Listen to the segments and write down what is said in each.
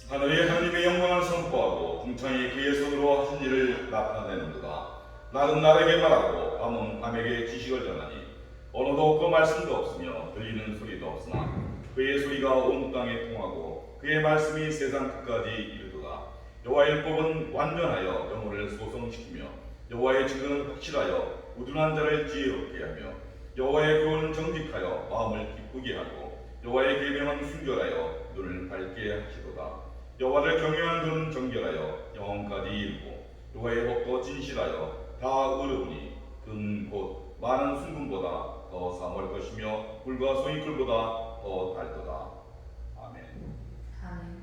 하늘이 하나님의 영광을 선포하고 궁창이 그의 손으로 하신 일을 나타내는도다. 날은 날에게 말하고 밤은 밤에게 지식을 전하니 언어도 없고 말씀도 없으며 들리는 소리도 없으나 그의 소리가 온 땅에 통하고 그의 말씀이 세상 끝까지 이르도다. 여호와의 율법은 완전하여 영혼을 소성시키며 여호와의 증거는 확실하여 우둔한 자를 지혜롭게 하며 여호와의 교훈은 정직하여 마음을 기쁘게 하고 여호와의 계명은 순결하여 눈을 밝게 하시도다. 여호와를 경외하는 눈은 정결하여 영혼까지 이르고 여호와의 법도 진실하여 다 의로우니 금 곧 많은 순금보다 더 사모할 것이며 꿀과 송이꿀보다 더 달도다. 아멘. 아멘.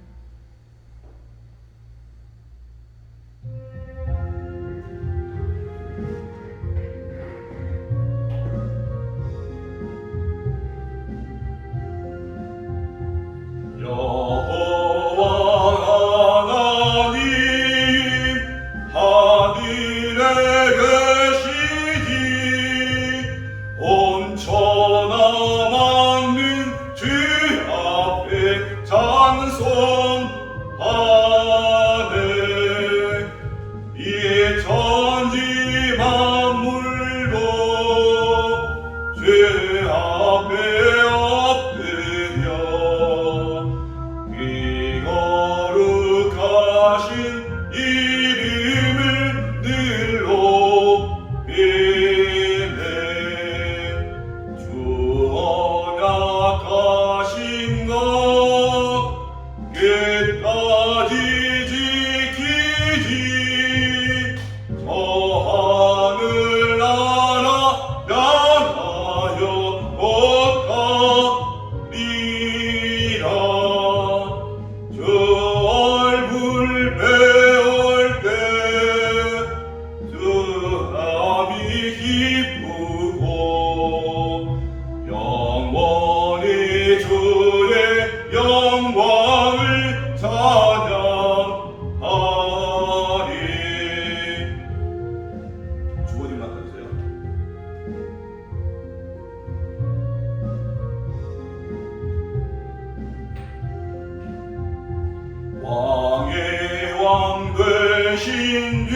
왕의 왕 되신 주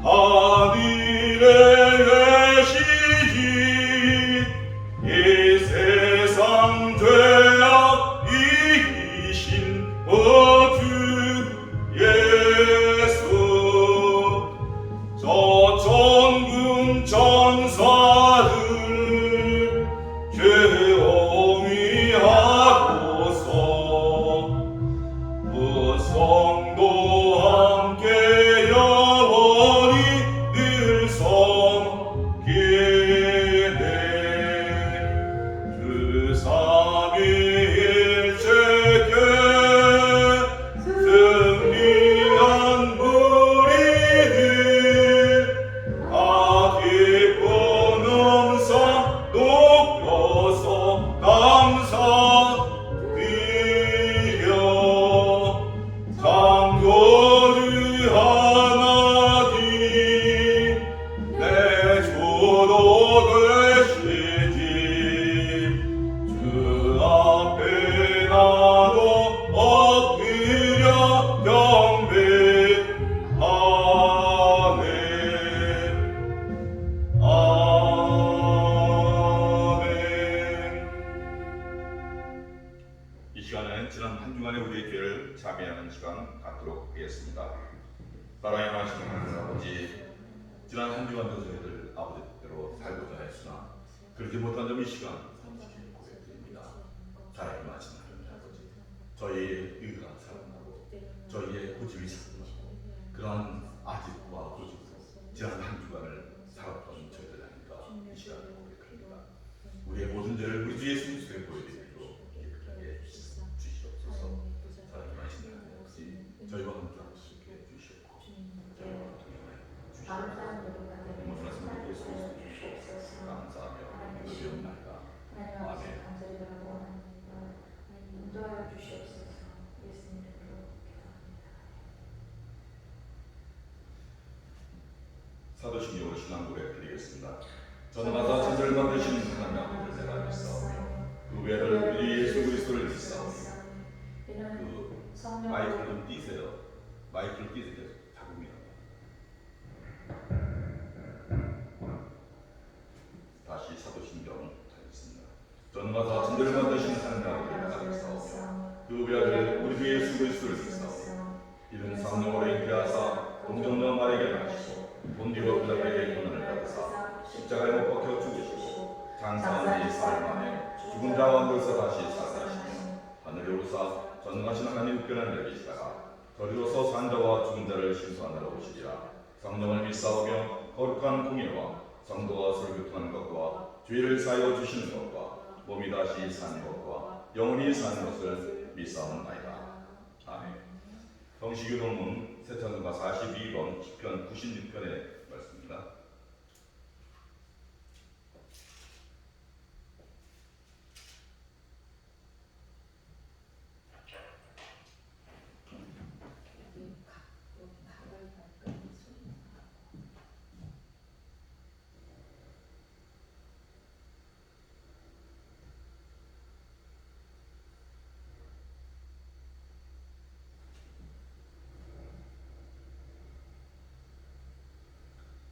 하늘에 계시지 이 세상 죄악 이기신 주 예수 저 천군 천사를 죄옹이하고서 성도 함께 영원히 늘 섬기네 주 삼위일체께 승리한 무리들 다 기쁜 음성 높여서 감사드려 창조주 하나님 내 주도 되시지 주 앞에 나도 엎드려 경배하네 아멘. 이 시간에는 지난 한 주간의 우리의 죄를 자비하는 시간 갖도록 하겠습니다. 사랑의 많으신 하나님 아버지, 지난 한 주간도 저희들 아버지 뜻대로 살고자 했으나 그렇지 못한 점 이 시간 고백드립니다. 사랑의 많으신 하나님 아버지, 저희의 의가 살아나고 저희의 고집이 살아나고 그러한 아집과 고집으로 지난 한 주간을 살았던 저희들 아닙니까? 이 시간을 고백합니다. 우리의 모든 죄를 우리 주 예수 그리스도에 보여드리고 깨끗하게 주시옵소서. 사랑이 많으신 하나님 아버지, 저희와 함께 할 수 있게 해주시옵고 저희와 동행하여 주시옵소서. 모든 말씀 예수 그리스도 주시옵소서. 감사하며 의지옵나이다. 아멘. 인도하여 주시옵소서. 예수님 이름으로 기도합니다. 사도신경으로 신앙 고백 드리겠습니다. 저는 나사 천지를 만드신 하나님 아버지를 내가 믿사오며 그 외를 우리 예수 그리스도를 믿사오며 그 마이크를 좀 띄세요. 마이크를 띄세요. 작음이요. 다시 사도신경 하겠습니다. 전마다 진들을 만드신 하나님을 나가겠사오며 그 외아들 우리 주 예수 그리스도를 믿사오며 이른 성령으로 인도하사 동정녀 마리아에게 나시고 본디오 빌라에게 고난을 받으사 십자가에 못 박혀 죽으시고 장사한 지 사흘 만에 죽은 자 가운데서 다시 살아나시며 하늘에 오르사 전능하신 하나님 우편한 여기시다가 저리로서 산 자와 죽은 자를 심수하느라 오시리라. 성령을 믿사오며 거룩한 공예와 성도가 서로 교통하는 것과 죄를 사하여 주시는 것과 몸이 다시 사는 것과 영원히 사는 것을 믿사옵나이다. 아멘. 성시교 동문 세천과 42번 시편 96편의 말씀입니다.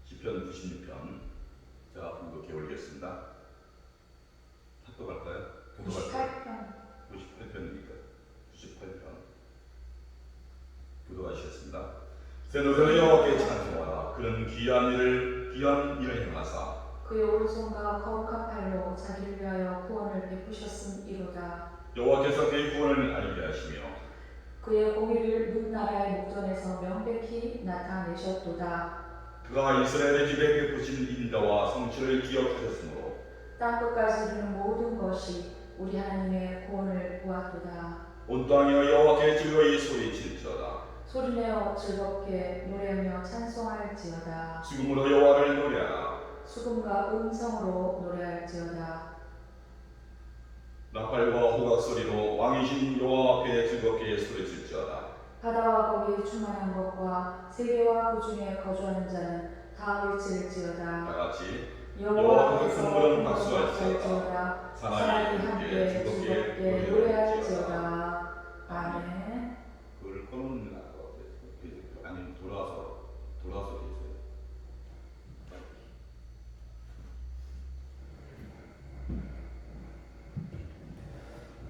시편 96편. 자, 함께 올리겠습니다. 합독할까요? 98편. 98편이니까 98편. 교도하시겠습니다. 새노전의 여호와께 찬송하라. 그는 귀한 일을 행하사 그의 오른손과 거룩한 팔로 자기를 위하여 구원을 베푸셨음이로다. 여호와께서 그의 구원을 알게 하시며 그의 공의를 문 나라의 목전에서 명백히 나타내셨도다. 그가 이스라엘의 집에 베푸신 인자와 성취를 기억하셨으므로 땅 끝까지 이르는 모든 것이 우리 하나님의 구원을 보았도다. 온 땅이여 여호와께 즐거이 소리칠지어다. 소리내어 즐겁게 노래하며 찬송할지어다. 지금으로 여호와를 노래하라. 수금과 음성으로 노래할지어다. 나팔과 호각 소리로 왕이신 여호와 앞에 즐겁게 소리칠지어다. 바다와 거기에 충만한 것과 세계와 그 중에 거주하는 자는 다 외칠지어다. 다같이 여호와께서 큰 물은 박수할지어다. 박수할지어다. 사나이 함께 즐겁게 노래할지어다. 아멘. 그걸 꺼놓는 것 같아요. 아니면 돌아서 계세요.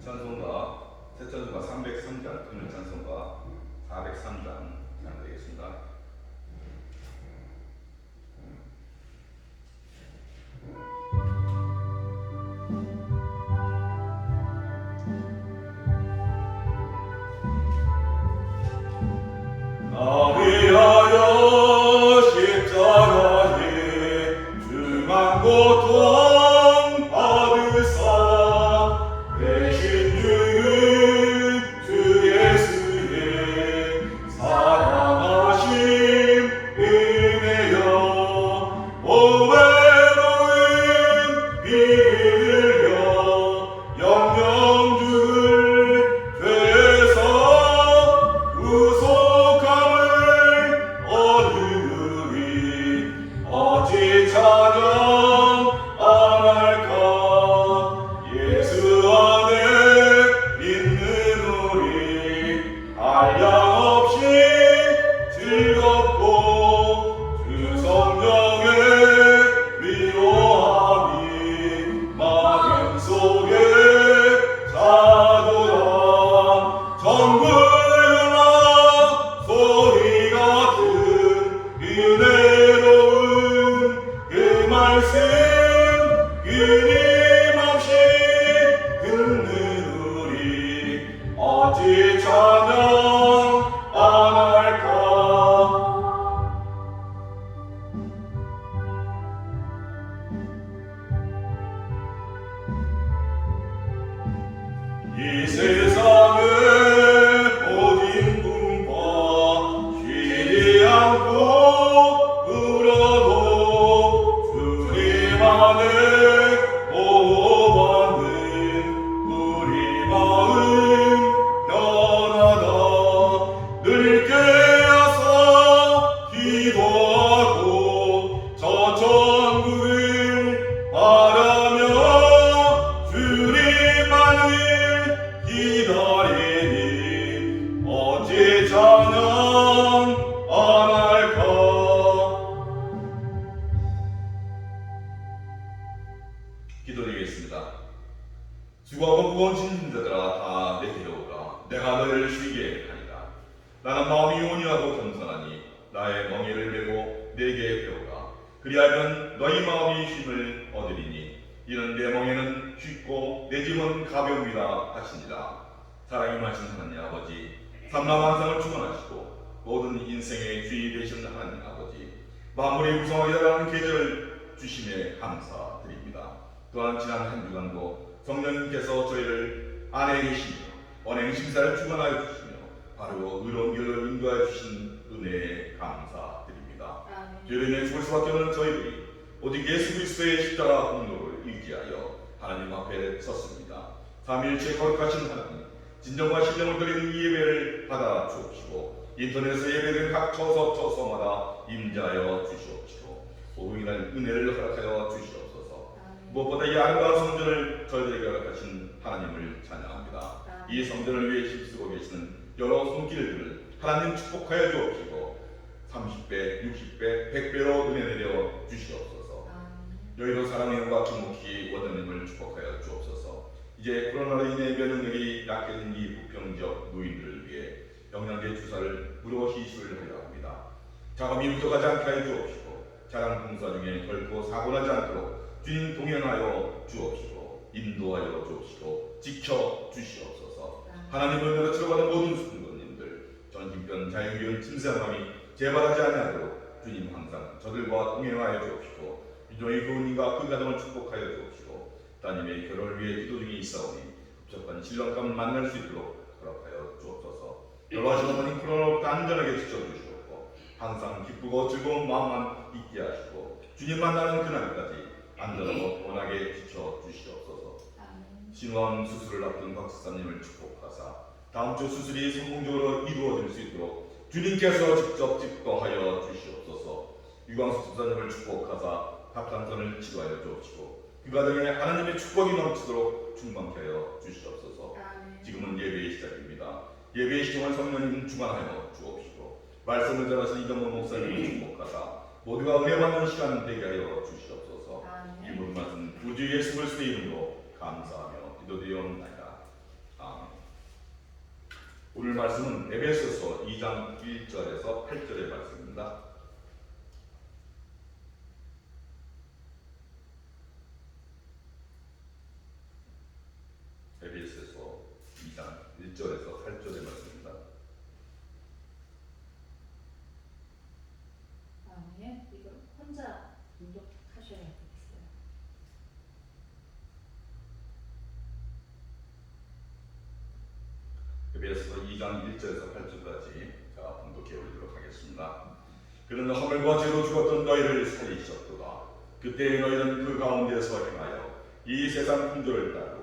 찬송가 세찬송가 303장, 오늘 찬송가 403장 되겠습니다. 나 위하여 십자가에 중한 고통 받으사 대신 주는 주 예수의 사랑하심 은혜여 오 외로운 비를 영영 줄 죄에서 구속함을 얻으리 어찌 찬양 안 할까 예수 안에 있는 우리 한량없이 즐겁고 주 성령의 위로함이 마음 속에 자도다 정글나 소리 같은 은혜로운 그 말씀 끊임없이 듣는 우리 어찌 찬양 안 할까 이 세상의 모든 풍파 쉬지 않고 울어도 주님 안에 보호받는 우리 마음 편하다 늘 깨어서 기도하고 저 천국을 바라며 주님만을 기다리다 기도드리겠습니다. 수고하고 무거운 짐진 자들아 다 내게로 오라. 내가 너희를 쉬게 하리라. 나는 마음이 온유하고 겸손하니 나의 멍에를 메고 내게 배우라. 그리하면 너희 마음이 쉼을 얻으리니 이는 내 멍에는 쉽고 내 짐은 가벼움이라 하시니라. 사랑이 많으신 하나님 아버지, 삼라만상을 축원하시고 모든 인생의 주인이 되신 하나님 아버지, 만물의 구성하기라는 계절 주심에 감사드립니다. 또한 지난 한 주간도 성령님께서 저희를 안에 계시며 언행 심사를 주관하여 주시며 바로 의로운 길로 인도하여 주신 은혜에 감사드립니다. 죄로 인해 죽을 수밖에 없는 저희들이 오직 예수 그리스도의 십자가 공로를 의지하여 하나님 앞에 섰습니다. 삼위일체 거룩하신 하나님, 진정과 신령을 드리는 이 예배를 받아 주옵시고 인터넷에서 예배드리는 각 처소마다 임재하여 주시옵시고 오후이날 은혜를 허락하여 주시옵소서. 무엇보다 이 아름다운 성전을 저희들에게 허락하신 하나님을 찬양합니다. 이 성전을 위해 힘쓰고 계시는 여러 손길들을 하나님 축복하여 주옵시고 30배, 60배, 100배로 은혜 내려 주시옵소서. 여의도 사랑님과 주목히 원장님을 축복하여 주옵소서. 이제 코로나로 인해 면역력이 약해진 이 부평지역 노인들을 위해 영양제 주사를 무료 시술을 하려 합니다. 자금이 부족하지 않게 하여 주옵시고 자랑 봉사 중에 결코 사고나지 않도록 주님 동행하여 주옵시고 인도하여 주옵시고 지켜 주시옵소서. 하나님 은혜로 치료받은 모든 성도님들 전신병 자유기운 침샘함이 재발하지 아니하도록 주님 항상 저들과 동행하여 주옵시고 유종의 교우님과 그 가정을 축복하여 주옵시고 따님의 결혼을 위해 기도 중에 있사오니 흡족한 신랑감 만날 수 있도록 허락하여 주옵소서. 여러하신 어머니 코로나로부터 안전하게 지켜주시옵고 항상 기쁘고 즐거운 마음만 있게 하시고 주님 만나는 그날까지 안전하고 평온하게 지켜주시옵소서. 신우암 수술을 앞둔 박 집사님을 축복하사 다음 주 수술이 성공적으로 이루어질 수 있도록 주님께서 직접 집도하여 주시옵소서. 유광수 집사님을 축복하사 합산선을 치료하여 주옵시고 그 가정에 하나님의 축복이 넘치도록 충만케 하여 주시옵소서. 지금은 예배의 시작입니다. 예배의 시청을 성령님 주관하여 주옵시고 말씀을 전하신 이정원 목사님을 축복하사 모두가 은혜 받는 시간 되게 하여 주시옵소서. 이 모든 말씀 우주 예수 그리스도의 이름으로 감사하며 기도드리옵나이다. 아멘. 오늘 말씀은 에베소서 2장 1절에서 8절의 말씀입니다. 에베소서 2장 1절에서 8절의 말씀입니다. 아멘. 이거 혼자 공독하셔야 되겠어요. 에베소서 2장 1절에서 8절까지 봉독해 올리도록 하겠습니다. 그는 허물과 죄로 죽었던 너희를 살리셨도다. 그때 너희는 그 가운데서 행하여 이 세상 풍조를 따르고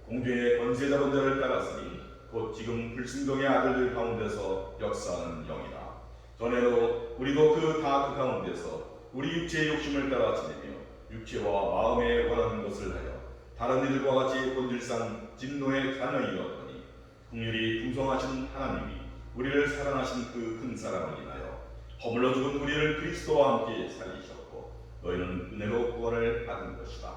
공중의 권세 잡은 자를 따랐으니 곧 지금 불순종의 아들들 가운데서 역사하는 영이라. 전에도 우리도 그 가운데서 우리 육체의 욕심을 따라 지내며 육체와 마음에 원하는 것을 하여 다른 이들과 같이 본질상 진노의 자녀이었더니 긍휼히 풍성하신 하나님이 우리를 사랑하신 그 큰 사랑을 인하여 허물러 죽은 우리를 그리스도와 함께 살리셨고 너희는 은혜로 구원을 받은 것이다.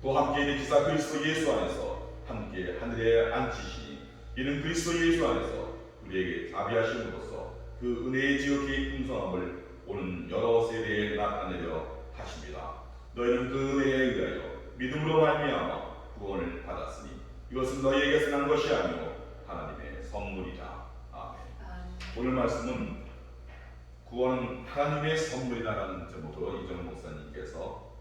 또 함께 일으키사 그리스도 예수 안에서 함께 하늘에 앉히시니 이는 그리스도 예수 안에서 우리에게 자비하심으로써 그 은혜의 지극히 풍성함을 오는 여러 세대에 나타내려 하십니다. 너희는 그 은혜에 의하여 믿음으로 말미암아 구원을 받았으니 이것은 너희에게서 난 것이 아니오 하나님의 선물이라. 아멘. 오늘 말씀은 구원은 하나님의 선물이라는 제목으로 이정 목사님께서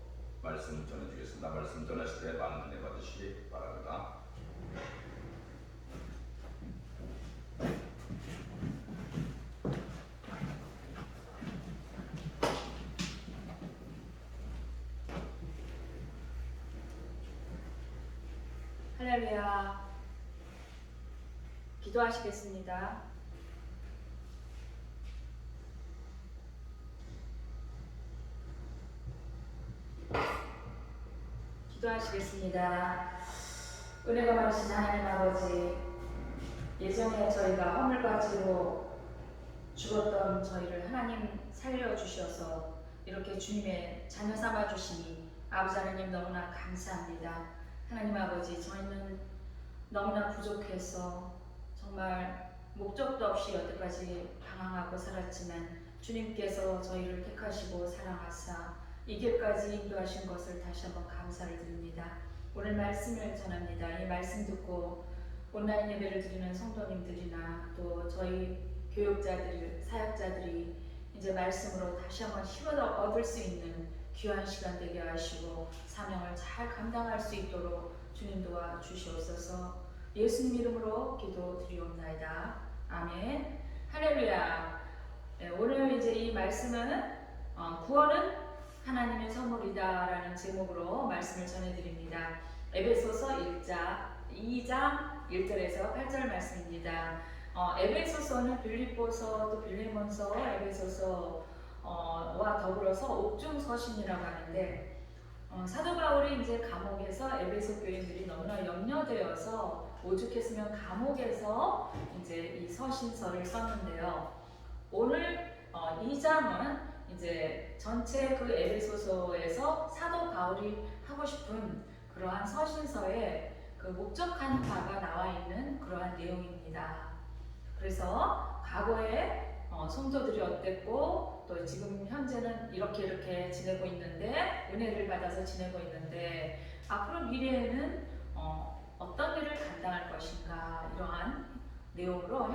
말씀 전해주겠습니다. 말씀 전하실 때 많은 은혜 받으시기 바랍니다. 할렐루야. 기도하시겠습니다. 기도하시겠습니다. 은혜가 많으신 하나님 아버지, 예전에 저희가 허물과 죄로 죽었던 저희를 하나님 살려주셔서 이렇게 주님의 자녀 삼아주시니 아버지 하나님 너무나 감사합니다. 하나님 아버지, 저희는 너무나 부족해서 정말 목적도 없이 여태까지 방황하고 살았지만 주님께서 저희를 택하시고 사랑하사 이 길까지 인도하신 것을 다시 한번 감사를 드립니다. 오늘 말씀을 전합니다. 이 말씀 듣고 온라인 예배를 드리는 성도님들이나 또 저희 교육자들, 사역자들이 이제 말씀으로 다시 한번 힘을 얻을 수 있는 귀한 시간 되게 하시고 사명을 잘 감당할 수 있도록 주님 도와주시옵소서. 예수님 이름으로 기도드리옵나이다. 아멘. 할렐루야. 네, 오늘 이제 이 말씀은 구원은 하나님의 선물이다라는 제목으로 말씀을 전해드립니다. 에베소서 2장 1절에서 8절 말씀입니다. 에베소서는 빌립보서 또 빌레몬서, 에베소서와 더불어서 옥중서신이라고 하는데 사도 바울이 이제 감옥에서 에베소 교인들이 너무나 염려되어서 오죽했으면 감옥에서 이제 이 서신서를 썼는데요. 오늘 2장은 이제 전체 그 에베소서에서 사도 바울이 하고 싶은 그러한 서신서에 그 목적한 바가 나와 있는 그러한 내용입니다. 그래서 과거에 성도들이 어땠고 또 지금 현재는 이렇게 지내고 있는데 은혜를 받아서 지내고 있는데 앞으로 미래에는 어떤 일을 감당할 것인가 이러한 내용으로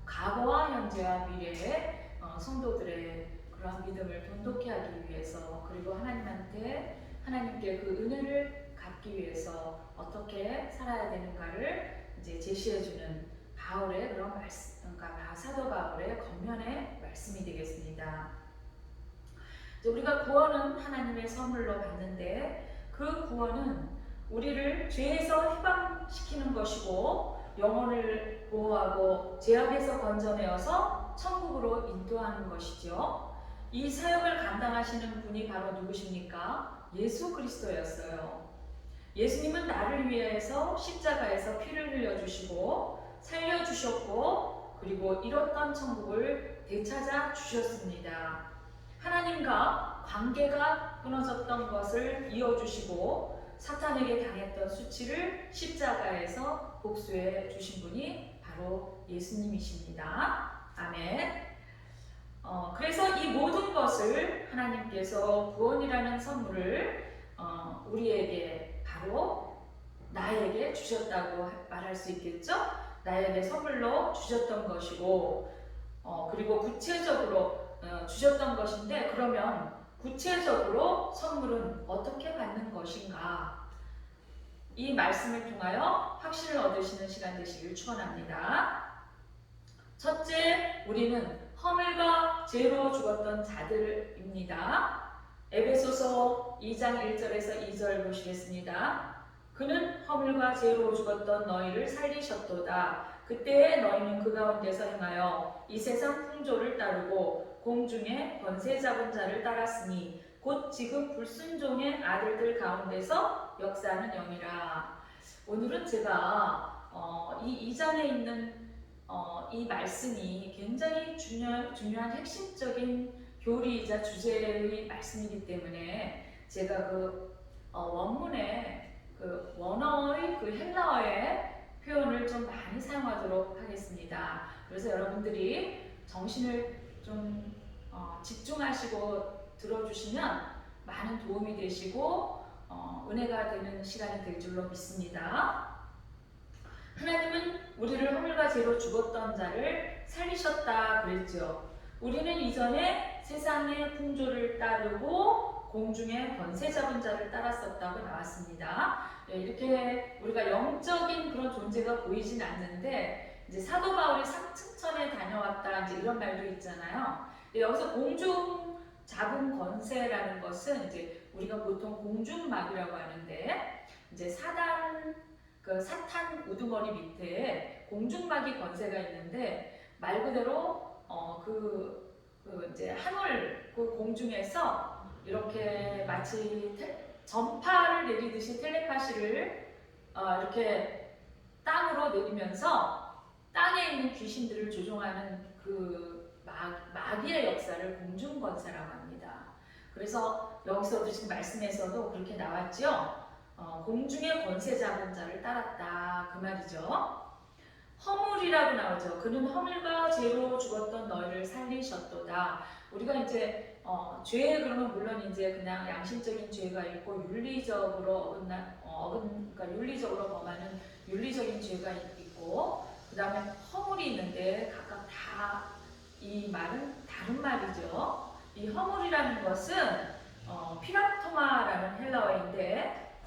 과거와 현재와 미래의 성도들의 그러한 믿음을 돈독히 하기 위해서 그리고 하나님께 그 은혜를 갚기 위해서 어떻게 살아야 되는가를 이제 제시해주는 바울의 그런 말씀, 그러니까 사도 바울의 겉면의 말씀이 되겠습니다. 이제 우리가 구원은 하나님의 선물로 받는데 그 구원은 우리를 죄에서 해방시키는 것이고 영혼을 보호하고 죄악에서 건져내어서 천국으로 인도하는 것이죠. 이 사역을 감당하시는 분이 바로 누구십니까? 예수 그리스도였어요. 예수님은 나를 위해서 십자가에서 피를 흘려주시고 살려주셨고 그리고 잃었던 천국을 되찾아 주셨습니다. 하나님과 관계가 끊어졌던 것을 이어주시고 사탄에게 당했던 수치를 십자가에서 복수해 주신 분이 바로 예수님이십니다. 아멘. 그래서 이 모든 것을 하나님께서 구원이라는 선물을 우리에게 바로 나에게 주셨다고 말할 수 있겠죠? 나에게 선물로 주셨던 것이고 그리고 구체적으로 주셨던 것인데 그러면 구체적으로 선물은 어떻게 받는 것인가? 이 말씀을 통하여 확신을 얻으시는 시간 되시길 축원합니다. 첫째, 우리는 허물과 죄로 죽었던 자들입니다. 에베소서 2장 1절에서 2절 보시겠습니다. 그는 허물과 죄로 죽었던 너희를 살리셨도다. 그때에 너희는 그 가운데서 행하여 이 세상 풍조를 따르고 공중의 권세 잡은 자를 따랐으니 곧 지금 불순종의 아들들 가운데서 역사하는 영이라. 오늘은 제가 이 2장에 있는 이 말씀이 굉장히 중요한 핵심적인 교리이자 주제의 말씀이기 때문에 제가 그 원문의 그 원어의 그 헬라어의 표현을 좀 많이 사용하도록 하겠습니다. 그래서 여러분들이 정신을 좀 집중하시고 들어주시면 많은 도움이 되시고 은혜가 되는 시간이 될 줄로 믿습니다. 하나님은 우리를 허물과 죄로 죽었던 자를 살리셨다 그랬죠. 우리는 이전에 세상의 풍조를 따르고 공중의 권세 잡은 자를 따랐었다고 나왔습니다. 이렇게 우리가 영적인 그런 존재가 보이진 않는데 이제 사도 바울이 상층천에 다녀왔다 이제 이런 말도 있잖아요. 여기서 공중 잡은 권세라는 것은 이제 우리가 보통 공중막이라고 하는데 이제 사탄 우두머리 밑에 공중막이 권세가 있는데 말 그대로 이제 하늘 그 공중에서 이렇게 마치 전파를 내리듯이 텔레파시를 이렇게 땅으로 내리면서 땅에 있는 귀신들을 조종하는 그 마귀의 역사를 공중권세라고 합니다. 그래서 여기서도 지금 말씀에서도 그렇게 나왔죠. 공중의 권세 잡은 자를 따랐다 그 말이죠. 허물이라고 나오죠. 그는 허물과 죄로 죽었던 너희를 살리셨도다. 우리가 이제 죄 그러면 물론 이제 그냥 양심적인 죄가 있고 윤리적으로 그러니까 윤리적으로 범하는 윤리적인 죄가 있고 그 다음에 허물이 있는데 각각 다 이 말은 다른 말이죠. 이 허물이라는 것은 피라토마라는 헬라어인데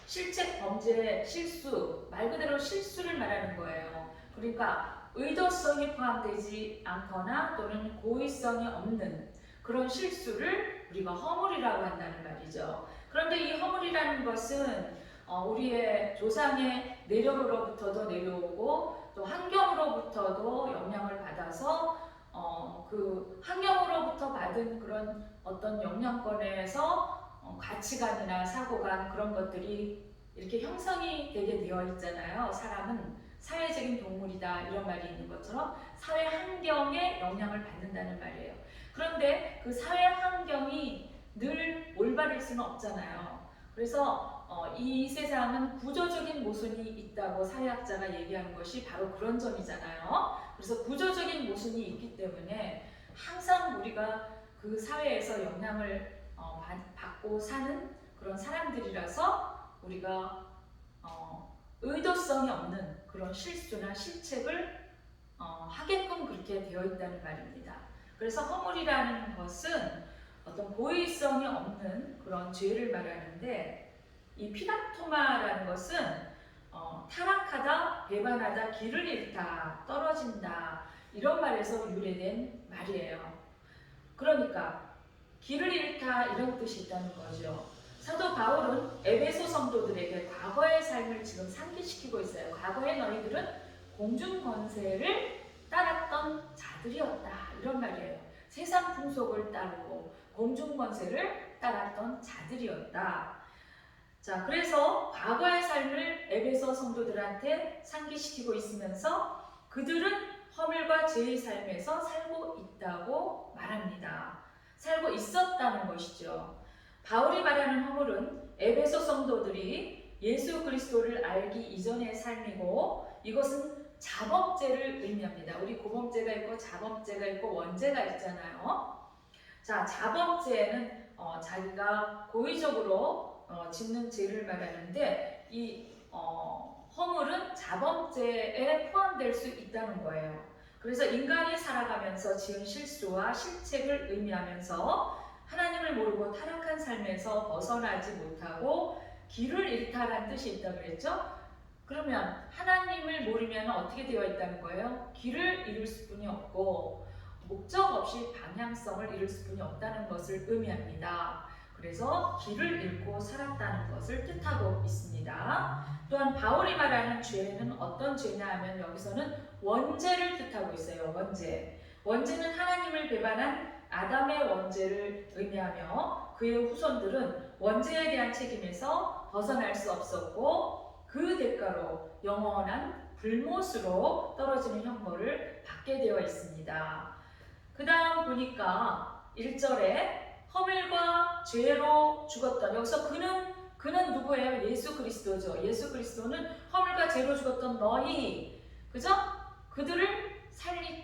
실책, 범죄, 실수, 말 그대로 실수를 말하는 거예요. 그러니까 의도성이 포함되지 않거나 또는 고의성이 없는 그런 실수를 우리가 허물이라고 한다는 말이죠. 그런데 이 허물이라는 것은 우리의 조상의 내력으로부터도 내려오고 또 환경으로부터도 영향을 받아서 그 환경으로부터 받은 그런 어떤 영향권에서 가치관이나 사고관 그런 것들이 이렇게 형성이 되게 되어 있잖아요. 사람은 사회적인 동물이다 이런 말이 있는 것처럼 사회 환경에 영향을 받는다는 말이에요. 그런데 그 사회 환경이 늘 올바를 수는 없잖아요. 그래서 이 세상은 구조적인 모순이 있다고 사회학자가 얘기하는 것이 바로 그런 점이잖아요. 그래서 구조적인 모순이 있기 때문에 항상 우리가 그 사회에서 영향을 받고 사는 그런 사람들이라서 우리가 의도성이 없는 그런 실수나 실책을 하게끔 그렇게 되어 있다는 말입니다. 그래서 허물이라는 것은 어떤 고의성이 없는 그런 죄를 말하는데 이 피라토마라는 것은 타락하다, 배반하다, 길을 잃다, 떨어진다 이런 말에서 유래된 말이에요. 그러니까 길을 잃다 이런 뜻이 있다는 거죠. 사도 바울은 에베소 성도들에게 과거의 삶을 지금 상기시키고 있어요. 과거의 너희들은 공중 권세를 따랐던 자들이었다 이런 말이에요. 세상 풍속을 따르고 공중 권세를 따랐던 자들이었다. 자, 그래서 과거의 삶을 에베소 성도들한테 상기시키고 있으면서 그들은 허물과 죄의 삶에서 살고 있다고 말합니다. 살고 있었다는 것이죠. 바울이 말하는 허물은 에베소 성도들이 예수 그리스도를 알기 이전의 삶이고 이것은 자범죄를 의미합니다. 우리 고범죄가 있고 자범죄가 있고 원죄가 있잖아요. 자, 자범죄는 자기가 고의적으로 짓는 죄를 말하는데 이 허물은 자범죄에 포함될 수 있다는 거예요. 그래서 인간이 살아가면서 지은 실수와 실책을 의미하면서 하나님을 모르고 타락한 삶에서 벗어나지 못하고 길을 잃다라는 뜻이 있다고 그랬죠? 그러면 하나님을 모르면 어떻게 되어 있다는 거예요? 길을 잃을 수뿐이 없고 목적 없이 방향성을 잃을 수뿐이 없다는 것을 의미합니다. 그래서 길을 잃고 살았다는 것을 뜻하고 있습니다. 또한 바울이 말하는 죄는 어떤 죄냐 하면 여기서는 원죄를 뜻하고 있어요. 원죄. 원죄는 하나님을 배반한 아담의 원죄를 의미하며 그의 후손들은 원죄에 대한 책임에서 벗어날 수 없었고 그 대가로 영원한 불못으로 떨어지는 형벌을 받게 되어 있습니다. 그 다음 보니까 1절에 허물과 죄로 죽었던 여기서 그는 누구예요? 예수 그리스도죠. 예수 그리스도는 허물과 죄로 죽었던 너희 그죠? 그들을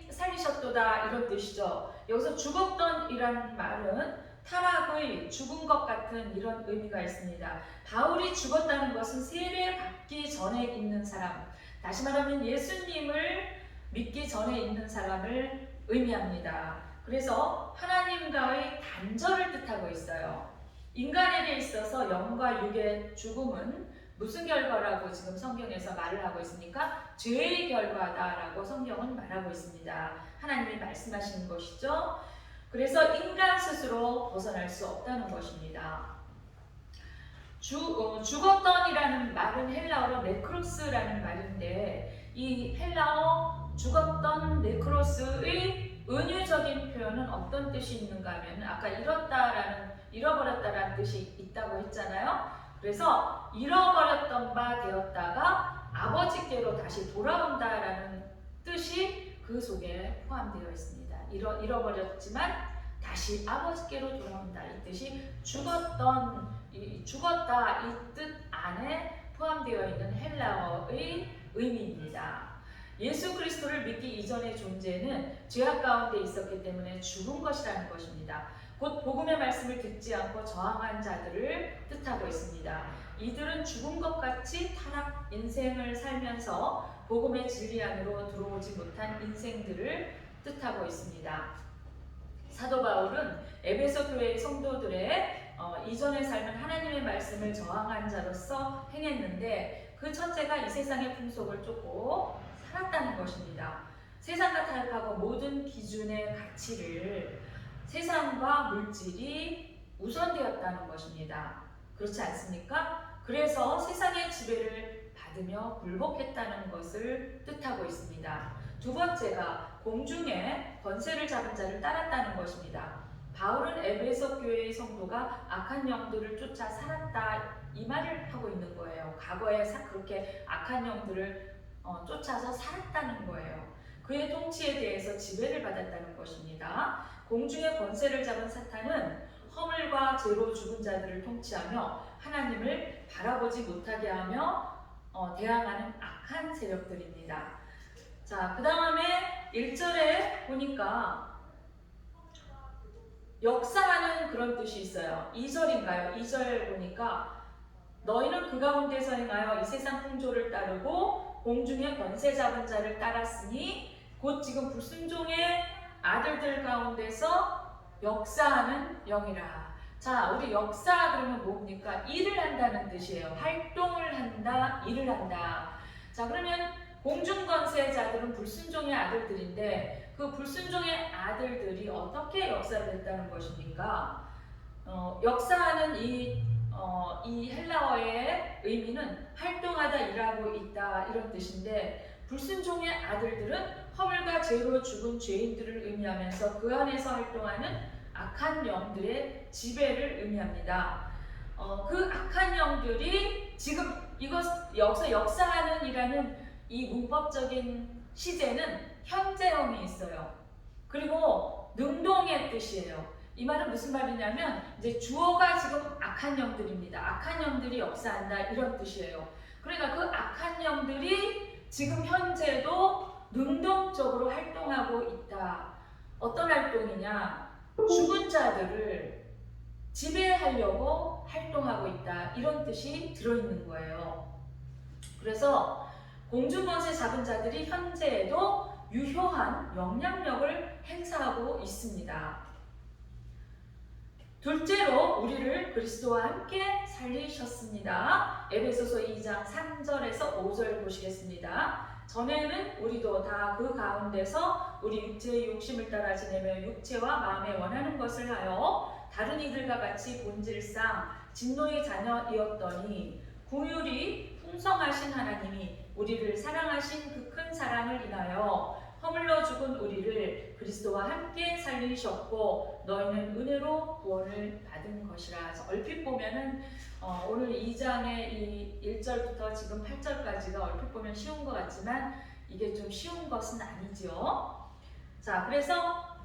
살리셨도다 이런 뜻이죠. 여기서 죽었던 이라는 말은 타락의 죽은 것 같은 이런 의미가 있습니다. 바울이 죽었다는 것은 세례 받기 전에 있는 사람, 다시 말하면 예수님을 믿기 전에 있는 사람을 의미합니다. 그래서 하나님과의 단절을 뜻하고 있어요. 인간에게 있어서 영과 육의 죽음은 무슨 결과라고 지금 성경에서 말을 하고 있습니까? 죄의 결과다라고 성경은 말하고 있습니다. 하나님이 말씀하시는 것이죠. 그래서 인간 스스로 벗어날 수 없다는 것입니다. 죽었던이라는 말은 헬라어로 네크로스라는 말인데 이 헬라어 죽었던 네크로스의 은유적인 표현은 어떤 뜻이 있는가 하면 아까 잃어버렸다라는 뜻이 있다고 했잖아요. 그래서 잃어버렸던 바 되었다가 아버지께로 다시 돌아온다라는 뜻이 그 속에 포함되어 있습니다. 잃어버렸지만 다시 아버지께로 돌아온다. 이 뜻이 죽었다 이 뜻 안에 포함되어 있는 헬라어의 의미입니다. 예수 그리스도를 믿기 이전의 존재는 죄악 가운데 있었기 때문에 죽은 것이라는 것입니다. 곧 복음의 말씀을 듣지 않고 저항한 자들을 뜻하고 있습니다. 이들은 죽은 것 같이 타락 인생을 살면서 복음의 진리 안으로 들어오지 못한 인생들을 뜻하고 있습니다. 사도 바울은 에베소 교회의 성도들의 이전의 삶은 하나님의 말씀을 저항한 자로서 행했는데 그 첫째가 이 세상의 풍속을 쫓고 살았다는 것입니다. 세상과 타협하고 모든 기준의 가치를 세상과 물질이 우선되었다는 것입니다. 그렇지 않습니까? 그래서 세상의 지배를 받으며 굴복했다는 것을 뜻하고 있습니다. 두 번째가 공중에 권세를 잡은 자를 따랐다는 것입니다. 바울은 에베소 교회의 성도가 악한 영들을 쫓아 살았다 이 말을 하고 있는 거예요. 과거에 그렇게 악한 영들을 쫓아서 살았다는 거예요. 그의 통치에 대해서 지배를 받았다는 것입니다. 공중의 권세를 잡은 사탄은 허물과 죄로 죽은 자들을 통치하며 하나님을 바라보지 못하게 하며 대항하는 악한 세력들입니다. 자, 그 다음에 1절에 보니까 역사하는 그런 뜻이 있어요. 2절인가요? 2절 보니까 너희는 그 가운데서 행하여 이 세상 풍조를 따르고 공중의 권세 잡은 자를 따랐으니 곧 지금 불순종의 아들들 가운데서 역사하는 영이라. 자, 우리 역사 그러면 뭡니까? 일을 한다는 뜻이에요. 활동을 한다, 일을 한다. 자, 그러면 공중권세자들은 불순종의 아들들인데 그 불순종의 아들들이 어떻게 역사를 했다는 것입니까? 역사하는 이 헬라어의 의미는 활동하다, 일하고 있다 이런 뜻인데 불순종의 아들들은 허물과 죄로 죽은 죄인들을 의미하면서 그 안에서 활동하는 악한 영들의 지배를 의미합니다. 그 악한 영들이 지금 여기서 역사하는 이라는 이 문법적인 시제는 현재형이 있어요. 그리고 능동의 뜻이에요. 이 말은 무슨 말이냐면 이제 주어가 지금 악한 영들입니다. 악한 영들이 역사한다 이런 뜻이에요. 그러니까 그 악한 영들이 지금 현재도 능동적으로 활동하고 있다. 어떤 활동이냐? 죽은 자들을 지배하려고 활동하고 있다. 이런 뜻이 들어있는 거예요. 그래서 공중권세 잡은 자들이 현재에도 유효한 영향력을 행사하고 있습니다. 둘째로 우리를 그리스도와 함께 살리셨습니다. 에베소서 2장 3절에서 5절 보시겠습니다. 전에는 우리도 다 그 가운데서 우리 육체의 욕심을 따라 지내며 육체와 마음에 원하는 것을 하여 다른 이들과 같이 본질상 진노의 자녀이었더니 긍휼이 풍성하신 하나님이 우리를 사랑하신 그 큰 사랑을 인하여 허물러 죽은 우리를 그리스도와 함께 살리셨고 너희는 은혜로 구원을 받은 것이라. 얼핏 보면은 오늘 2장의 이 1절부터 지금 8절까지가 얼핏 보면 쉬운 것 같지만 이게 좀 쉬운 것은 아니죠. 자, 그래서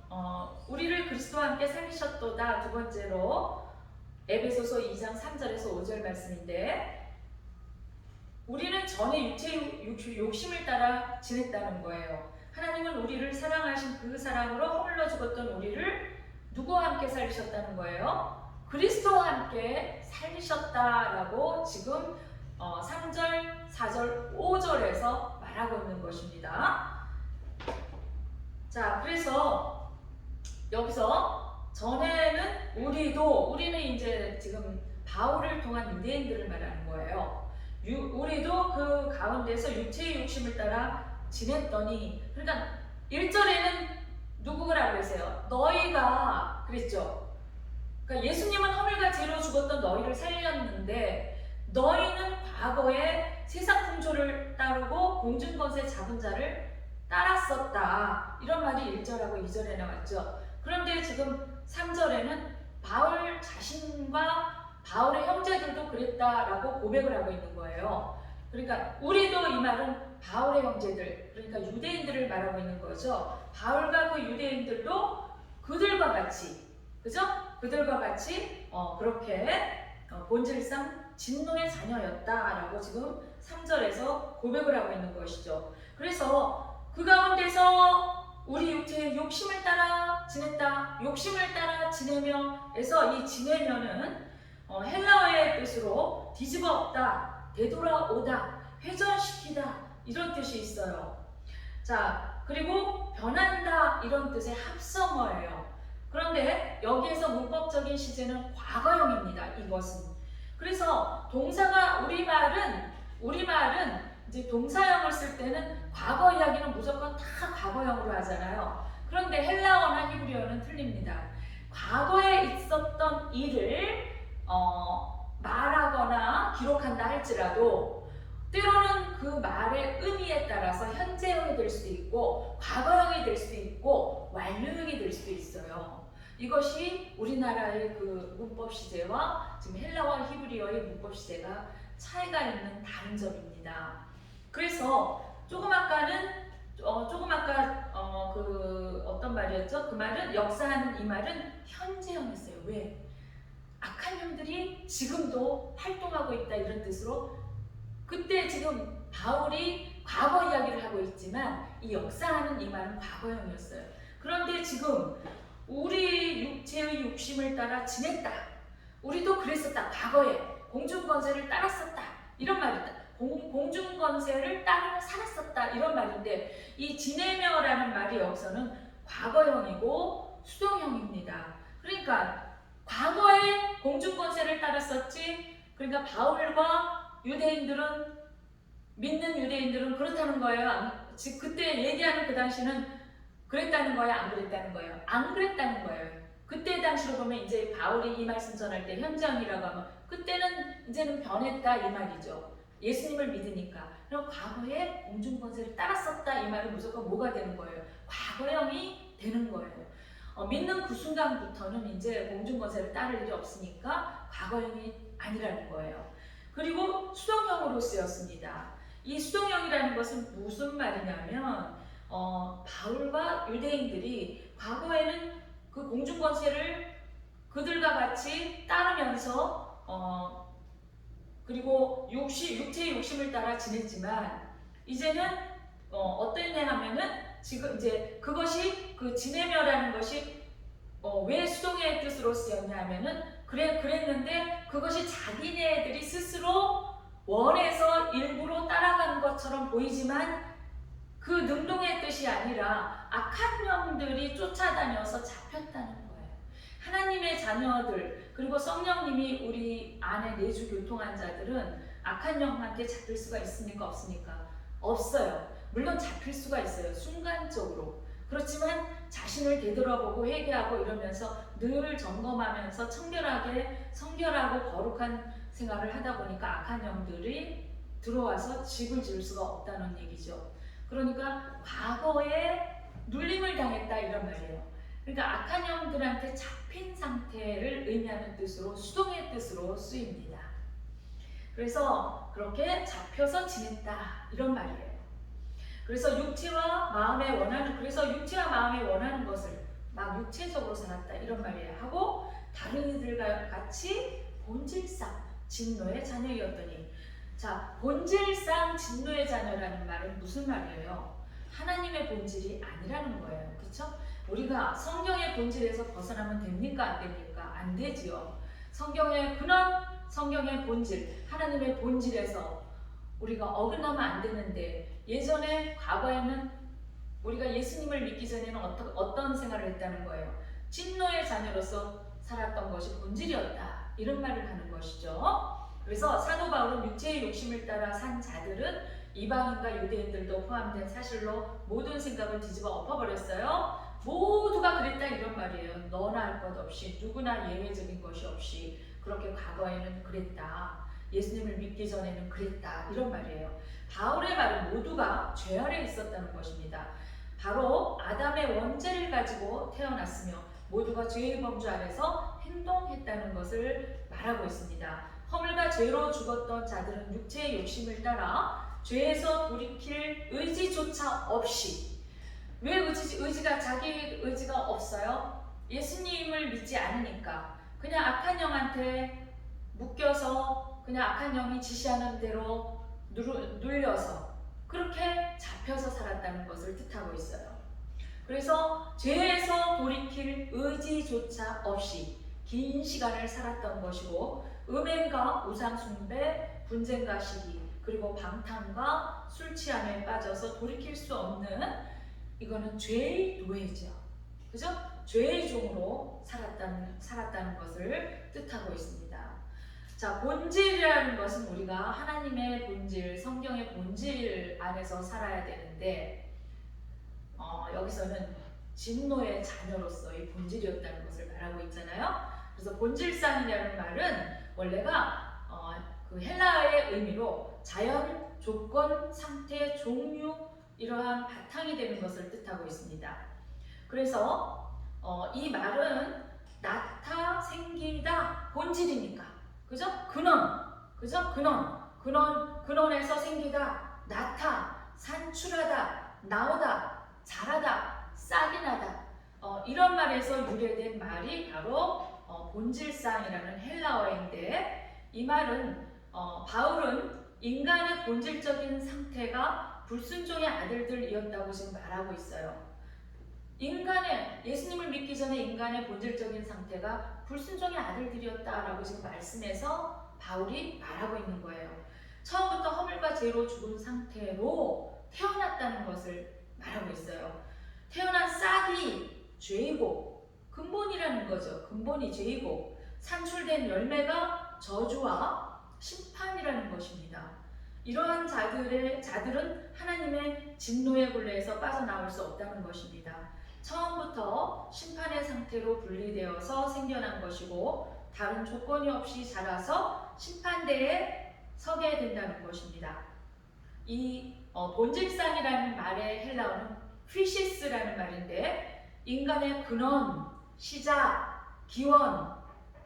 우리를 그리스도와 함께 살리셨도다. 두 번째로 에베소서 2장 3절에서 5절 말씀인데 우리는 전에 육체의 욕심을 따라 지냈다는 거예요. 하나님은 우리를 사랑하신 그 사랑으로 허물러 죽었던 우리를 누구와 함께 살리셨다는 거예요? 그리스도와 함께 살리셨다라고 지금 3절, 4절, 5절에서 말하고 있는 것입니다. 자, 그래서 여기서 전에는 우리는 이제 지금 바울을 통한 유대인들을 말하는 거예요. 우리도 그 가운데서 육체의 욕심을 따라 지냈더니, 그러니까 1절에는 누구라고 했어요? 너희가 그랬죠. 그러니까 예수님은 허물과 죄로 죽었던 너희를 살렸는데 너희는 과거에 세상 풍조를 따르고 공중권세 잡은 자를 따랐었다. 이런 말이 1절하고 2절에 나왔죠. 그런데 지금 3절에는 바울 자신과 바울의 형제들도 그랬다라고 고백을 하고 있는 거예요. 그러니까 우리도 이 말은 바울의 형제들, 그러니까 유대인들을 말하고 있는 거죠. 바울과 그 유대인들도 그들과 같이 그죠? 그들과 같이 그렇게 본질상 진노의 자녀였다라고 지금 3절에서 고백을 하고 있는 것이죠. 그래서 그 가운데서 우리 육체의 욕심을 따라 지냈다, 욕심을 따라 지내며 에서 이 지내면은 헬라어의 뜻으로 뒤집어 엎다, 되돌아오다, 회전시키다 이런 뜻이 있어요. 자, 그리고 변한다 이런 뜻의 합성어예요. 그런데 여기에서 문법적인 시제는 과거형입니다. 이것은. 그래서 동사가 우리말은 이제 동사형을 쓸 때는 과거 이야기는 무조건 다 과거형으로 하잖아요. 그런데 헬라어나 히브리어는 틀립니다. 과거에 있었던 일을 말하거나 기록한다 할지라도 때로는 그 말의 의미에 따라서 현재형이 될 수도 있고 과거형이 될 수도 있고 완료형이 될 수도 있어요. 이것이 우리나라의 그 문법 시제와 지금 헬라와 히브리어의 문법 시제가 차이가 있는 다른 점입니다. 그래서 조금 아까 그 어떤 말이었죠? 그 말은 역사하는 이 말은 현재형이었어요. 왜? 악한 영들이 지금도 활동하고 있다 이런 뜻으로 그때 지금 바울이 과거 이야기를 하고 있지만 이 역사하는 이 말은 과거형이었어요. 그런데 지금 우리 육체의 욕심을 따라 지냈다. 우리도 그랬었다. 과거에 공중권세를 따랐었다. 이런 말이다. 공중권세를 따라 살았었다. 이런 말인데 이 지내며라는 말이 여기서는 과거형이고 수동형입니다. 그러니까 과거에 공중권세를 따랐었지. 그러니까 바울과 믿는 유대인들은 그렇다는 거예요. 그때 얘기하는 그 당시는 그랬다는 거예요? 안 그랬다는 거예요? 안 그랬다는 거예요. 그때 당시로 보면 이제 바울이 이 말씀 전할 때 현장이라고 하면 그때는 이제는 변했다 이 말이죠. 예수님을 믿으니까. 그럼 과거에 공중권세를 따랐었다 이 말은 무조건 뭐가 되는 거예요? 과거형이 되는 거예요. 믿는 그 순간부터는 이제 공중권세를 따를 일이 없으니까 과거형이 아니라는 거예요. 그리고 수동형으로 쓰였습니다. 이 수동형이라는 것은 무슨 말이냐면 바울과 유대인들이 과거에는 그 공중권세를 그들과 같이 따르면서 그리고 육체의 욕심을 따라 지냈지만 이제는 어떠냐 하면은 지금 이제 그것이 그 지내며라는 것이 왜 수동의 뜻으로 쓰였냐 하면은 그랬는데 그것이 자기네들이 스스로 원해서 일부러 따라간 것처럼 보이지만 그 능동의 뜻이 아니라 악한 영들이 쫓아다녀서 잡혔다는 거예요. 하나님의 자녀들 그리고 성령님이 우리 안에 내주 교통한 자들은 악한 영한테 잡힐 수가 있습니까? 없습니까? 없어요. 물론 잡힐 수가 있어요. 순간적으로. 그렇지만 자신을 되돌아보고 회개하고 이러면서 늘 점검하면서 성결하고 거룩한 생활을 하다 보니까 악한 영들이 들어와서 집을 지을 수가 없다는 얘기죠. 그러니까 과거에 눌림을 당했다 이런 말이에요. 그러니까 악한 영들한테 잡힌 상태를 의미하는 뜻으로 수동의 뜻으로 쓰입니다. 그래서 그렇게 잡혀서 지냈다 이런 말이에요. 그래서 육체와 마음에 원하는 것을 막 육체적으로 살았다 이런 말이에요. 하고 다른 이들과 같이 본질상 진노의 자녀였더니 자, 본질상 진노의 자녀라는 말은 무슨 말이에요? 하나님의 본질이 아니라는 거예요. 그렇죠? 우리가 성경의 본질에서 벗어나면 됩니까? 안 됩니까? 안 되지요. 성경의 근원, 성경의 본질, 하나님의 본질에서 우리가 어긋나면 안 되는데 예전에 과거에는 우리가 예수님을 믿기 전에는 어떤 생활을 했다는 거예요? 진노의 자녀로서 살았던 것이 본질이었다. 이런 말을 하는 것이죠. 그래서 사도 바울은 육체의 욕심을 따라 산 자들은 이방인과 유대인들도 포함된 사실로 모든 생각을 뒤집어 엎어버렸어요. 모두가 그랬다 이런 말이에요. 너나 할 것 없이 누구나 예외적인 것이 없이 그렇게 과거에는 그랬다. 예수님을 믿기 전에는 그랬다 이런 말이에요. 바울의 말은 모두가 죄 아래 있었다는 것입니다. 바로 아담의 원죄를 가지고 태어났으며 모두가 죄의 범주 아래서 행동했다는 것을 말하고 있습니다. 허물과 죄로 죽었던 자들은 육체의 욕심을 따라 죄에서 돌이킬 의지조차 없이 왜 의지가 자기 의지가 없어요? 예수님을 믿지 않으니까 그냥 악한 영한테 묶여서 그냥 악한 영이 지시하는 대로 눌려서 그렇게 잡혀서 살았다는 것을 뜻하고 있어요. 그래서 죄에서 돌이킬 의지조차 없이 긴 시간을 살았던 것이고, 음행과 우상숭배, 분쟁과 시기, 그리고 방탕과 술 취함에 빠져서 돌이킬 수 없는, 이거는 죄의 노예죠. 그죠? 죄의 종으로 살았다는 것을 뜻하고 있습니다. 자, 본질이라는 것은 우리가 하나님의 본질, 성경의 본질 안에서 살아야 되는데, 여기서는 진노의 자녀로서의 본질이었다는 것을 말하고 있잖아요. 그래서 본질상이라는 말은 원래가 그 헬라어의 의미로 자연, 조건, 상태, 종류, 이러한 바탕이 되는 것을 뜻하고 있습니다. 그래서 이 말은 나타, 생기다, 본질이니까, 그죠? 근원에서 생기다, 나타, 산출하다, 나오다, 자라다, 싹이 나다, 이런 말에서 유래된 말이 바로 본질상이라는 헬라어인데, 이 말은 바울은 인간의 본질적인 상태가 불순종의 아들들이었다고 지금 말하고 있어요. 예수님을 믿기 전에 인간의 본질적인 상태가 불순종의 아들들이었다라고 지금 말씀해서 바울이 말하고 있는 거예요. 처음부터 허물과 죄로 죽은 상태로 태어났다는 것을 말하고 있어요. 태어난 싹이 죄이고, 근본이라는 거죠. 근본이 죄이고, 산출된 열매가 저주와 심판이라는 것입니다. 이러한 자들은 하나님의 진노의 굴레에서 빠져나올 수 없다는 것입니다. 처음부터 심판의 상태로 분리되어서 생겨난 것이고, 다른 조건이 없이 자라서 심판대에 서게 된다는 것입니다. 이 본질상이라는 말의 헬라어는 피시스라는 말인데, 인간의 근원, 시작, 기원,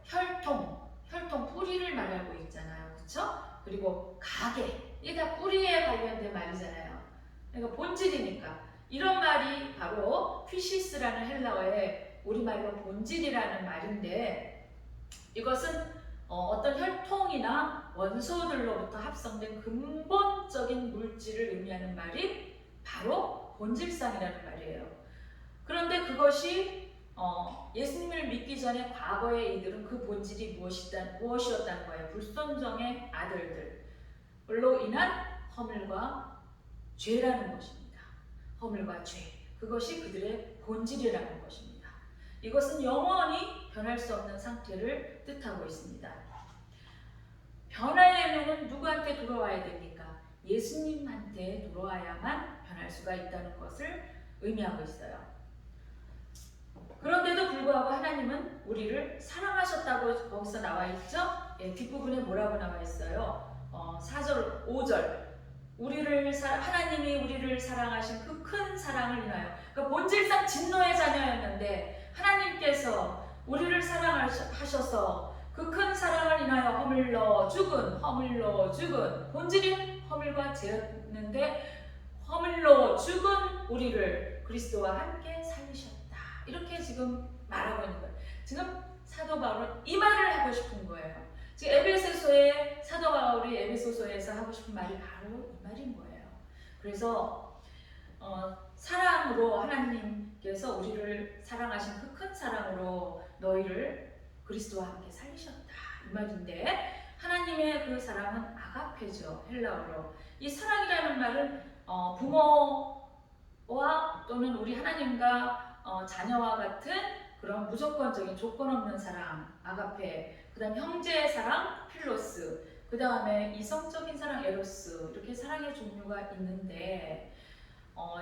혈통 뿌리를 말하고 있잖아요. 그렇죠? 그리고 가계, 이게 다 뿌리에 관련된 말이잖아요. 그러니까 본질이니까. 이런 말이 바로 피시스라는 헬라어의 우리말로 본질이라는 말인데, 이것은 어떤 혈통이나 원소들로부터 합성된 근본적인 물질을 의미하는 말이 바로 본질상이라는 말이에요. 그런데 그것이 예수님을 믿기 전에 과거의 이들은 그 본질이 무엇이었다는 거예요. 불순종의 아들들로 인한 허물과 죄라는 것입니다. 허물과 죄, 그것이 그들의 본질이라는 것입니다. 이것은 영원히 변할 수 없는 상태를 뜻하고 있습니다. 변하려면 누구한테 돌아와야 됩니까? 예수님한테 돌아와야만 변할 수가 있다는 것을 의미하고 있어요. 그런데도 불구하고 하나님은 우리를 사랑하셨다고 거기서 나와 있죠? 뒷부분에 뭐라고 나와 있어요? 4절, 5절. 하나님이 우리를 사랑하신 그 큰 사랑을 인하여, 그러니까 본질상 진노의 자녀였는데 하나님께서 우리를 사랑하셔서 그 큰 사랑을 인하여 허물로 죽은 본질이 허물과 죄였는데, 허물로 죽은 우리를 그리스도와 함께 살리셨다, 이렇게 지금 말하고 있는 거예요. 지금 사도 바울은 이 말을 하고 싶은 거예요. 지금 사도 바울이 에베소서에서 하고 싶은 말이 바로 이 말인 거예요. 그래서 사랑으로 하나님께서 우리를 사랑하신 그 큰 사랑으로 너희를 그리스도와 함께 살리셨다, 이 말인데, 하나님의 그 사랑은 아가페죠, 헬라어로. 이 사랑이라는 말은 부모와 또는 우리 하나님과 자녀와 같은 그런 무조건적인 조건 없는 사랑, 아가페, 그 다음 형제의 사랑, 필로스, 그 다음에 이성적인 사랑, 에로스, 이렇게 사랑의 종류가 있는데,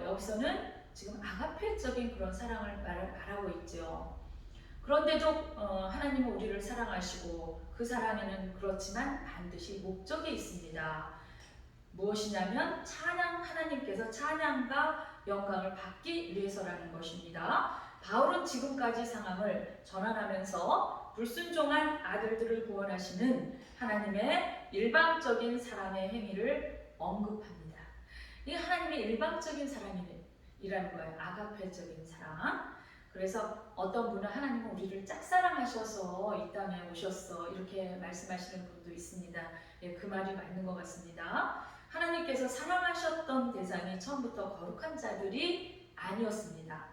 여기서는 지금 아가페적인 그런 사랑을 말하고 있죠. 그런데도 하나님은 우리를 사랑하시고, 그 사랑에는 그렇지만 반드시 목적이 있습니다. 무엇이냐면 하나님께서 찬양과 영광을 받기 위해서라는 것입니다. 바울은 지금까지 상황을 전환하면서 불순종한 아들들을 구원하시는 하나님의 일방적인 사랑의 행위를 언급합니다. 이게 하나님의 일방적인 사랑이라는 거예요. 아가페적인 사랑. 그래서 어떤 분은 하나님은 우리를 짝사랑하셔서 이 땅에 오셨어 이렇게 말씀하시는 분도 있습니다. 예, 그 말이 맞는 것 같습니다. 하나님께서 사랑하셨던 대상이 처음부터 거룩한 자들이 아니었습니다.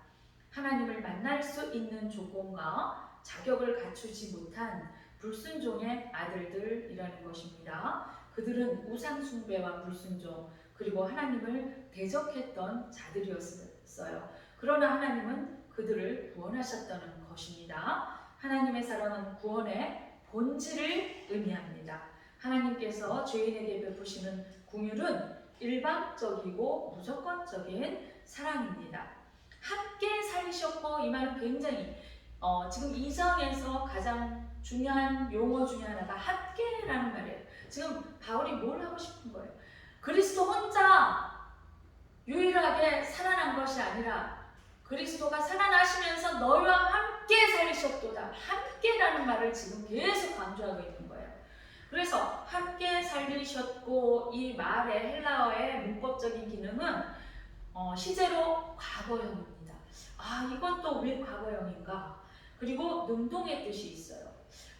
하나님을 만날 수 있는 조건과 자격을 갖추지 못한 불순종의 아들들이라는 것입니다. 그들은 우상 숭배와 불순종 그리고 하나님을 대적했던 자들이었어요. 그러나 하나님은 그들을 구원하셨다는 것입니다. 하나님의 사랑은 구원의 본질을 의미합니다. 하나님께서 죄인에게 베푸시는 긍휼은 일방적이고 무조건적인 사랑입니다. 함께 살리셨고 이 말은 굉장히 지금 2장에서 가장 중요한 용어 중에 하나가 함께라는 말이에요. 지금 바울이 뭘 하고 싶은 거예요? 그리스도 혼자 유일하게 살아난 것이 아니라 그리스도가 살아나시면서 너희와 함께 살리셨도다. 함께라는 말을 지금 계속 강조하고 있는 거예요. 그래서 함께 살리셨고 이 말의 헬라어의 문법적인 기능은 시제로 과거형입니다. 아, 이건 또 왜 과거형인가? 그리고 능동의 뜻이 있어요.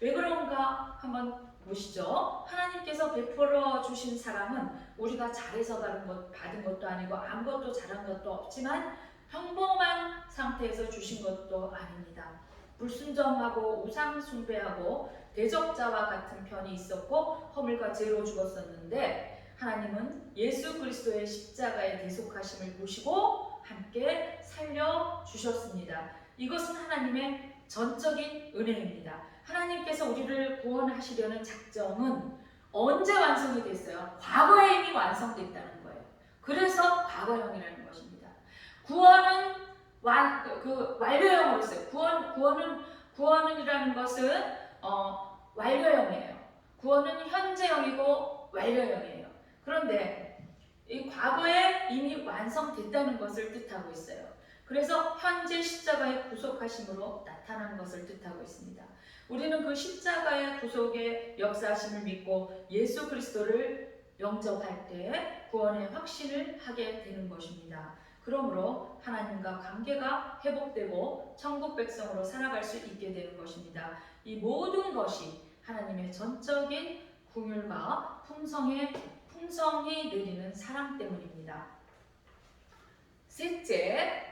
왜 그런가 한번 보시죠. 하나님께서 베풀어 주신 사랑은 우리가 잘해서 받은 것도 아니고 아무것도 잘한 것도 없지만 평범한 상태에서 주신 것도 아닙니다. 불순종하고 우상 숭배하고 대적자와 같은 편이 있었고 허물과 죄로 죽었었는데 하나님은 예수 그리스도의 십자가의 대속하심을 보시고 함께 살려주셨습니다. 이것은 하나님의 전적인 은혜입니다. 하나님께서 우리를 구원하시려는 작정은 언제 완성이 됐어요? 과거에 이미 완성됐다는 거예요. 그래서 과거형이라는 것입니다. 구원은 완료형으로 있어요. 구원이라는 것은 완료형이에요. 구원은 현재형이고 완료형이에요. 그런데 이 과거에 이미 완성됐다는 것을 뜻하고 있어요. 그래서 현재 십자가의 구속하심으로 나타나는 것을 뜻하고 있습니다. 우리는 그 십자가의 구속의 역사하심을 믿고 예수 그리스도를 영접할 때 구원의 확신을 하게 되는 것입니다. 그러므로 하나님과 관계가 회복되고 천국 백성으로 살아갈 수 있게 되는 것입니다. 이 모든 것이 하나님의 전적인 긍휼과 풍성히 내리는 사랑 때문입니다. 셋째,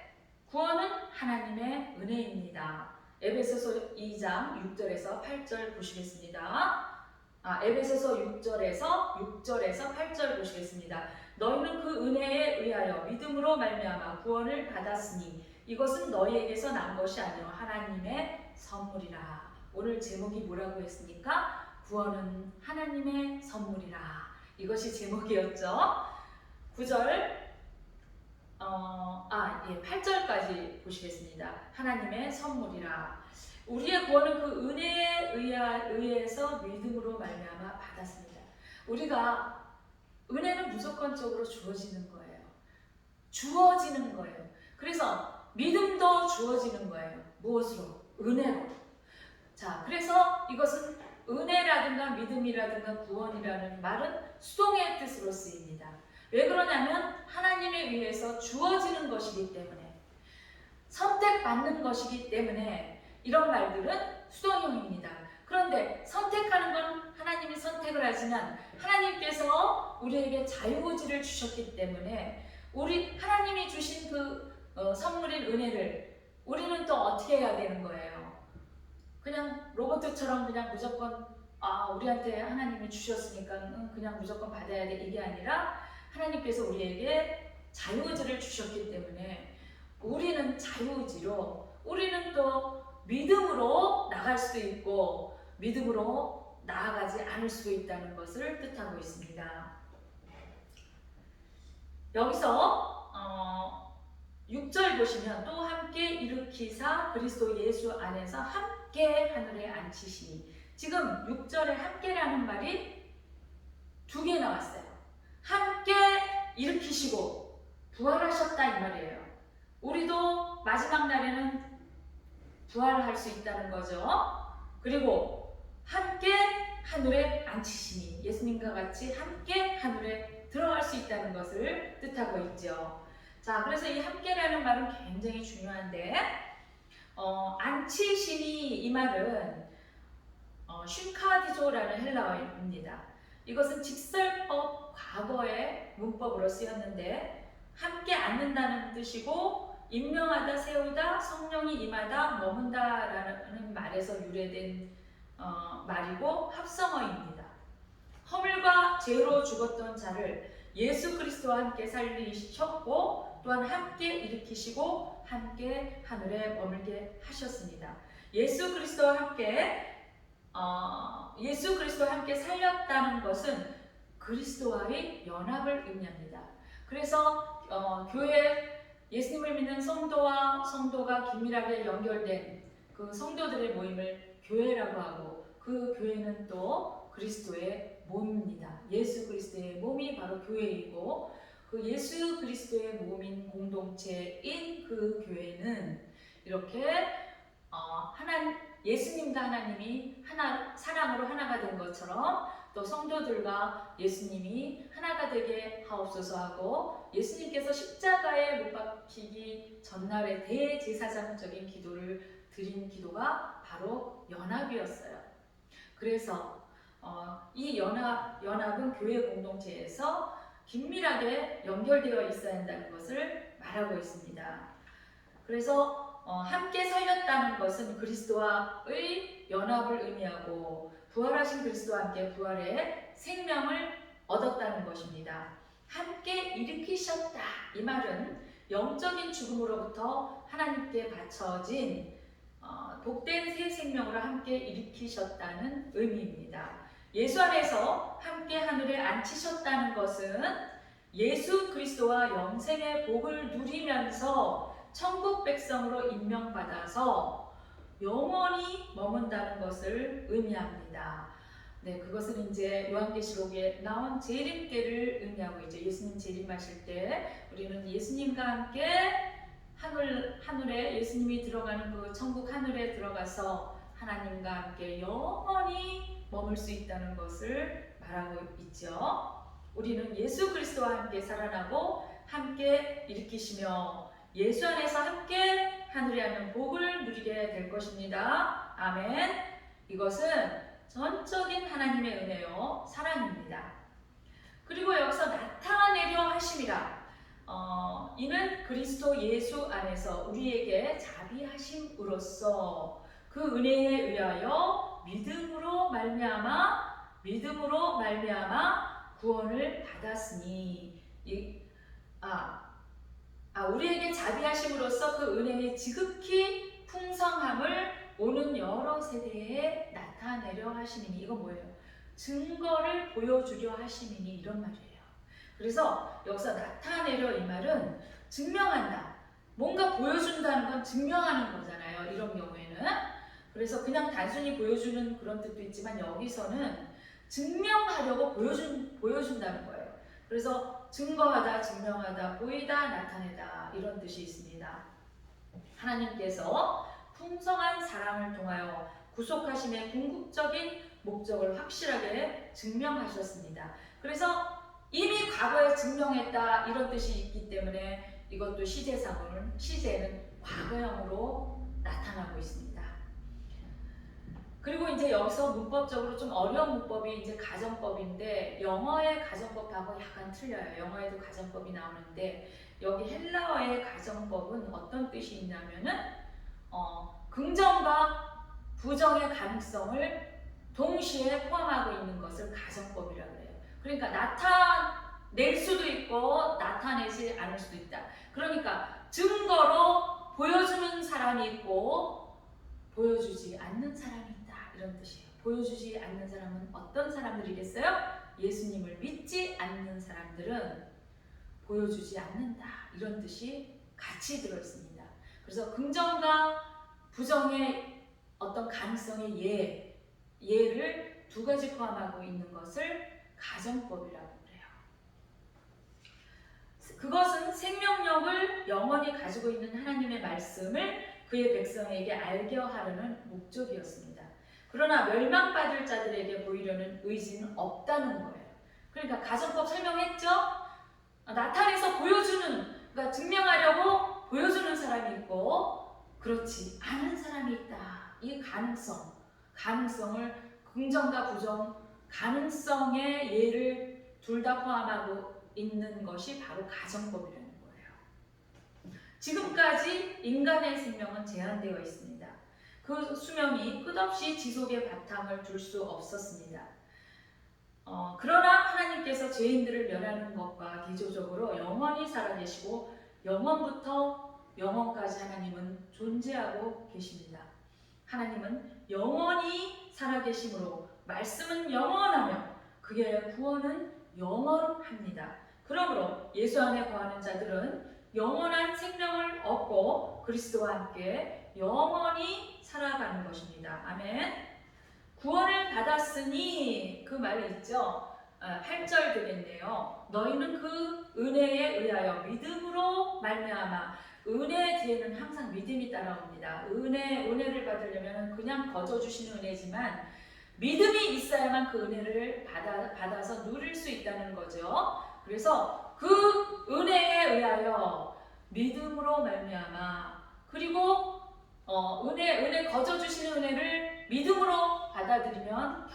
구원은 하나님의 은혜입니다. 에베소서 2장 6절에서 8절 보시겠습니다. 에베소서 6절에서 8절 보시겠습니다. 너희는 그 은혜에 의하여 믿음으로 말미암아 구원을 받았으니 이것은 너희에게서 난 것이 아니요 하나님의 선물이라. 오늘 제목이 뭐라고 했습니까? 구원은 하나님의 선물이라. 이것이 제목이었죠. 9절 8절까지 보시겠습니다. 하나님의 선물이라. 우리의 구원은 그 은혜에 의해서 믿음으로 말미암아 받았습니다. 우리가 은혜는 무조건적으로 주어지는 거예요. 주어지는 거예요. 그래서 믿음도 주어지는 거예요. 무엇으로? 은혜로. 자, 그래서 이것은 은혜라든가 믿음이라든가 구원이라는 말은 수동의 뜻으로 쓰입니다. 왜 그러냐면 하나님에 의해서 주어지는 것이기 때문에, 선택받는 것이기 때문에 이런 말들은 수동형입니다. 그런데 선택하는 건 하나님이 선택을 하지만 하나님께서 우리에게 자유의지를 주셨기 때문에 하나님이 주신 그 선물인 은혜를 우리는 또 어떻게 해야 되는 거예요? 그냥 로봇처럼 그냥 무조건 우리한테 하나님이 주셨으니까 그냥 무조건 받아야 돼, 이게 아니라 하나님께서 우리에게 자유의지를 주셨기 때문에 우리는 자유의지로, 우리는 또 믿음으로 나갈 수도 있고 믿음으로 나아가지 않을 수도 있다는 것을 뜻하고 있습니다. 여기서 6절 보시면 또 함께 일으키사 그리스도 예수 안에서 함께 하늘에 앉히시니, 지금 6절에 함께라는 말이 두 개 나왔어요. 함께 일으키시고 부활하셨다 이 말이에요. 우리도 마지막 날에는 부활할 수 있다는 거죠. 그리고 함께 하늘에 앉히시니, 예수님과 같이 함께 하늘에 들어갈 수 있다는 것을 뜻하고 있죠. 자, 그래서 이 함께라는 말은 굉장히 중요한데 안치시니 이 말은 슈카디조라는 헬라어입니다. 이것은 직설법 과거의 문법으로 쓰였는데 함께 앉는다는 뜻이고 임명하다, 세우다, 성령이 임하다, 머문다라는 말에서 유래된 말이고 합성어입니다. 허물과 죄로 죽었던 자를 예수 그리스도와 함께 살리셨고 또한 함께 일으키시고 함께 하늘에 머물게 하셨습니다. 예수 그리스도와 함께 살렸다는 것은 그리스도와의 연합을 의미합니다. 그래서 교회 예수님을 믿는 성도와 성도가 긴밀하게 연결된 그 성도들의 모임을 교회라고 하고 그 교회는 또 그리스도의 몸입니다. 예수 그리스도의 몸이 바로 교회이고 그 예수 그리스도의 몸인 공동체인 그 교회는 이렇게 예수님과 하나님이 사랑으로 하나가 된 것처럼 또 성도들과 예수님이 하나가 되게 하옵소서 하고 예수님께서 십자가에 못 박히기 전날의 대제사장적인 기도를 드린 기도가 바로 연합이었어요. 그래서 이 연합은 교회 공동체에서 긴밀하게 연결되어 있어야 한다는 것을 말하고 있습니다. 그래서 함께 살렸다는 것은 그리스도와의 연합을 의미하고 부활하신 그리스도와 함께 부활의 생명을 얻었다는 것입니다. 함께 일으키셨다. 이 말은 영적인 죽음으로부터 하나님께 바쳐진 복된 새 생명으로 함께 일으키셨다는 의미입니다. 예수 안에서 함께 하늘에 앉히셨다는 것은 예수 그리스도와 영생의 복을 누리면서 천국 백성으로 임명받아서 영원히 머문다는 것을 의미합니다. 네, 그것은 이제 요한계시록에 나온 재림때를 의미하고 있죠. 예수님 재림하실 때 우리는 예수님과 함께 하늘에 예수님이 들어가는 그 천국 하늘에 들어가서 하나님과 함께 영원히 머물 수 있다는 것을 말하고 있죠. 우리는 예수 그리스도와 함께 살아나고 함께 일으키시며 예수 안에서 함께 하늘에 하는 복을 누리게 될 것입니다. 아멘. 이것은 전적인 하나님의 은혜요 사랑입니다. 그리고 여기서 나타내려 하심이라. 이는 그리스도 예수 안에서 우리에게 자비하심으로써 그 은혜에 의하여 믿음으로 말미암아 구원을 받았으니 우리에게 자비하심으로써 그 은혜의 지극히 풍성함을 오는 여러 세대에 나타내려 하심이니. 이건 뭐예요? 증거를 보여주려 하심이니 이런 말이에요. 그래서 여기서 나타내려 이 말은 증명한다. 뭔가 보여준다는 건 증명하는 거잖아요. 이런 경우에는. 그래서 그냥 단순히 보여주는 그런 뜻도 있지만 여기서는 증명하려고 보여준다는 거예요. 그래서 증거하다, 증명하다, 보이다, 나타내다 이런 뜻이 있습니다. 하나님께서 풍성한 사랑을 통하여 구속하심의 궁극적인 목적을 확실하게 증명하셨습니다. 그래서 이미 과거에 증명했다 이런 뜻이 있기 때문에 이것도 시제는 과거형으로 나타나고 있습니다. 그리고 이제 여기서 문법적으로 좀 어려운 문법이 이제 가정법인데 영어의 가정법하고 약간 틀려요. 영어에도 가정법이 나오는데 여기 헬라어의 가정법은 어떤 뜻이 있냐면은 긍정과 부정의 가능성을 동시에 포함하고 있는 것을 가정법이라고 해요. 그러니까 나타낼 수도 있고 나타내지 않을 수도 있다. 그러니까 증거로 보여주는 사람이 있고 보여주지 않는 사람이 있다. 이런 뜻이에요. 보여주지 않는 사람은 어떤 사람들이겠어요? 예수님을 믿지 않는 사람들은 보여주지 않는다. 이런 뜻이 같이 들어있습니다. 그래서 긍정과 부정의 어떤 가능성의 예를 두 가지 포함하고 있는 것을 가정법이라고 해요. 그것은 생명력을 영원히 가지고 있는 하나님의 말씀을 그의 백성에게 알게 하려는 목적이었습니다. 그러나 멸망받을 자들에게 보이려는 의지는 없다는 거예요. 그러니까 가정법 설명했죠? 나타내서 보여주는, 그러니까 증명하려고 보여주는 사람이 있고 그렇지 않은 사람이 있다. 이 가능성을 긍정과 부정, 가능성의 예를 둘 다 포함하고 있는 것이 바로 가정법이라는 거예요. 지금까지 인간의 생명은 제한되어 있습니다. 그 수명이 끝없이 지속의 바탕을 둘 수 없었습니다. 그러나 하나님께서 죄인들을 멸하는 것과 대조적으로 영원히 살아계시고 영원부터 영원까지 하나님은 존재하고 계십니다. 하나님은 영원히 살아계심으로 말씀은 영원하며 그의 구원은 영원합니다. 그러므로 예수 안에 거하는 자들은 영원한 생명을 얻고 그리스도와 함께 영원히 살아가는 것입니다. 아멘. 구원을 받았으니 그 말이 있죠. 8절 되겠네요. 너희는 그 은혜에 의하여 믿음으로 말미암아. 은혜 뒤에는 항상 믿음이 따라옵니다. 은혜를 받으려면 그냥 거저주시는 은혜지만 믿음이 있어야만 그 은혜를 받아서 누릴 수 있다는 거죠. 그래서 그 은혜에 의하여 믿음으로 말미암아. 그리고 은혜 거저주시는 은혜를 믿음으로 받아들이면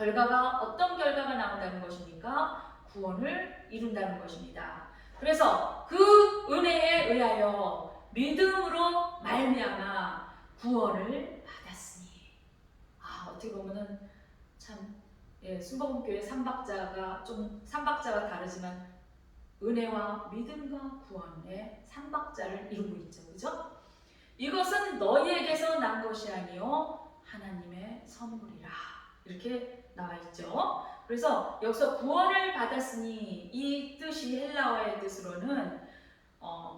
어떤 결과가 나온다는 것입니까? 구원을 이룬다는 것입니다. 그래서 그 은혜에 의하여 믿음으로 말미암아 구원을 받았으니. 어떻게 보면은 참 순복음교회 삼박자가 다르지만 은혜와 믿음과 구원의 삼박자를 이루고 있죠. 그죠? 이것은 너희에게서 난 것이 아니요 하나님의 선물이라. 이렇게 나와 있죠. 그래서 여기서 구원을 받았으니 이 뜻이 헬라어의 뜻으로는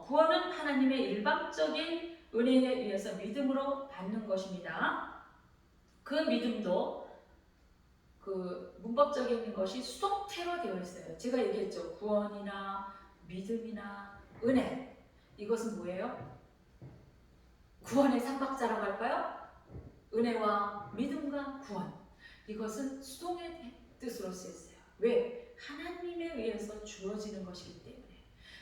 구원은 하나님의 일방적인 은혜에 의해서 믿음으로 받는 것입니다. 그 믿음도 그 문법적인 것이 수동태로 되어 있어요. 제가 얘기했죠. 구원이나 믿음이나 은혜. 이것은 뭐예요? 구원의 삼박자라고 할까요? 은혜와 믿음과 구원. 이것은 수동의 뜻으로 쓰였어요. 왜? 하나님에 의해서 주어지는 것이기 때문에.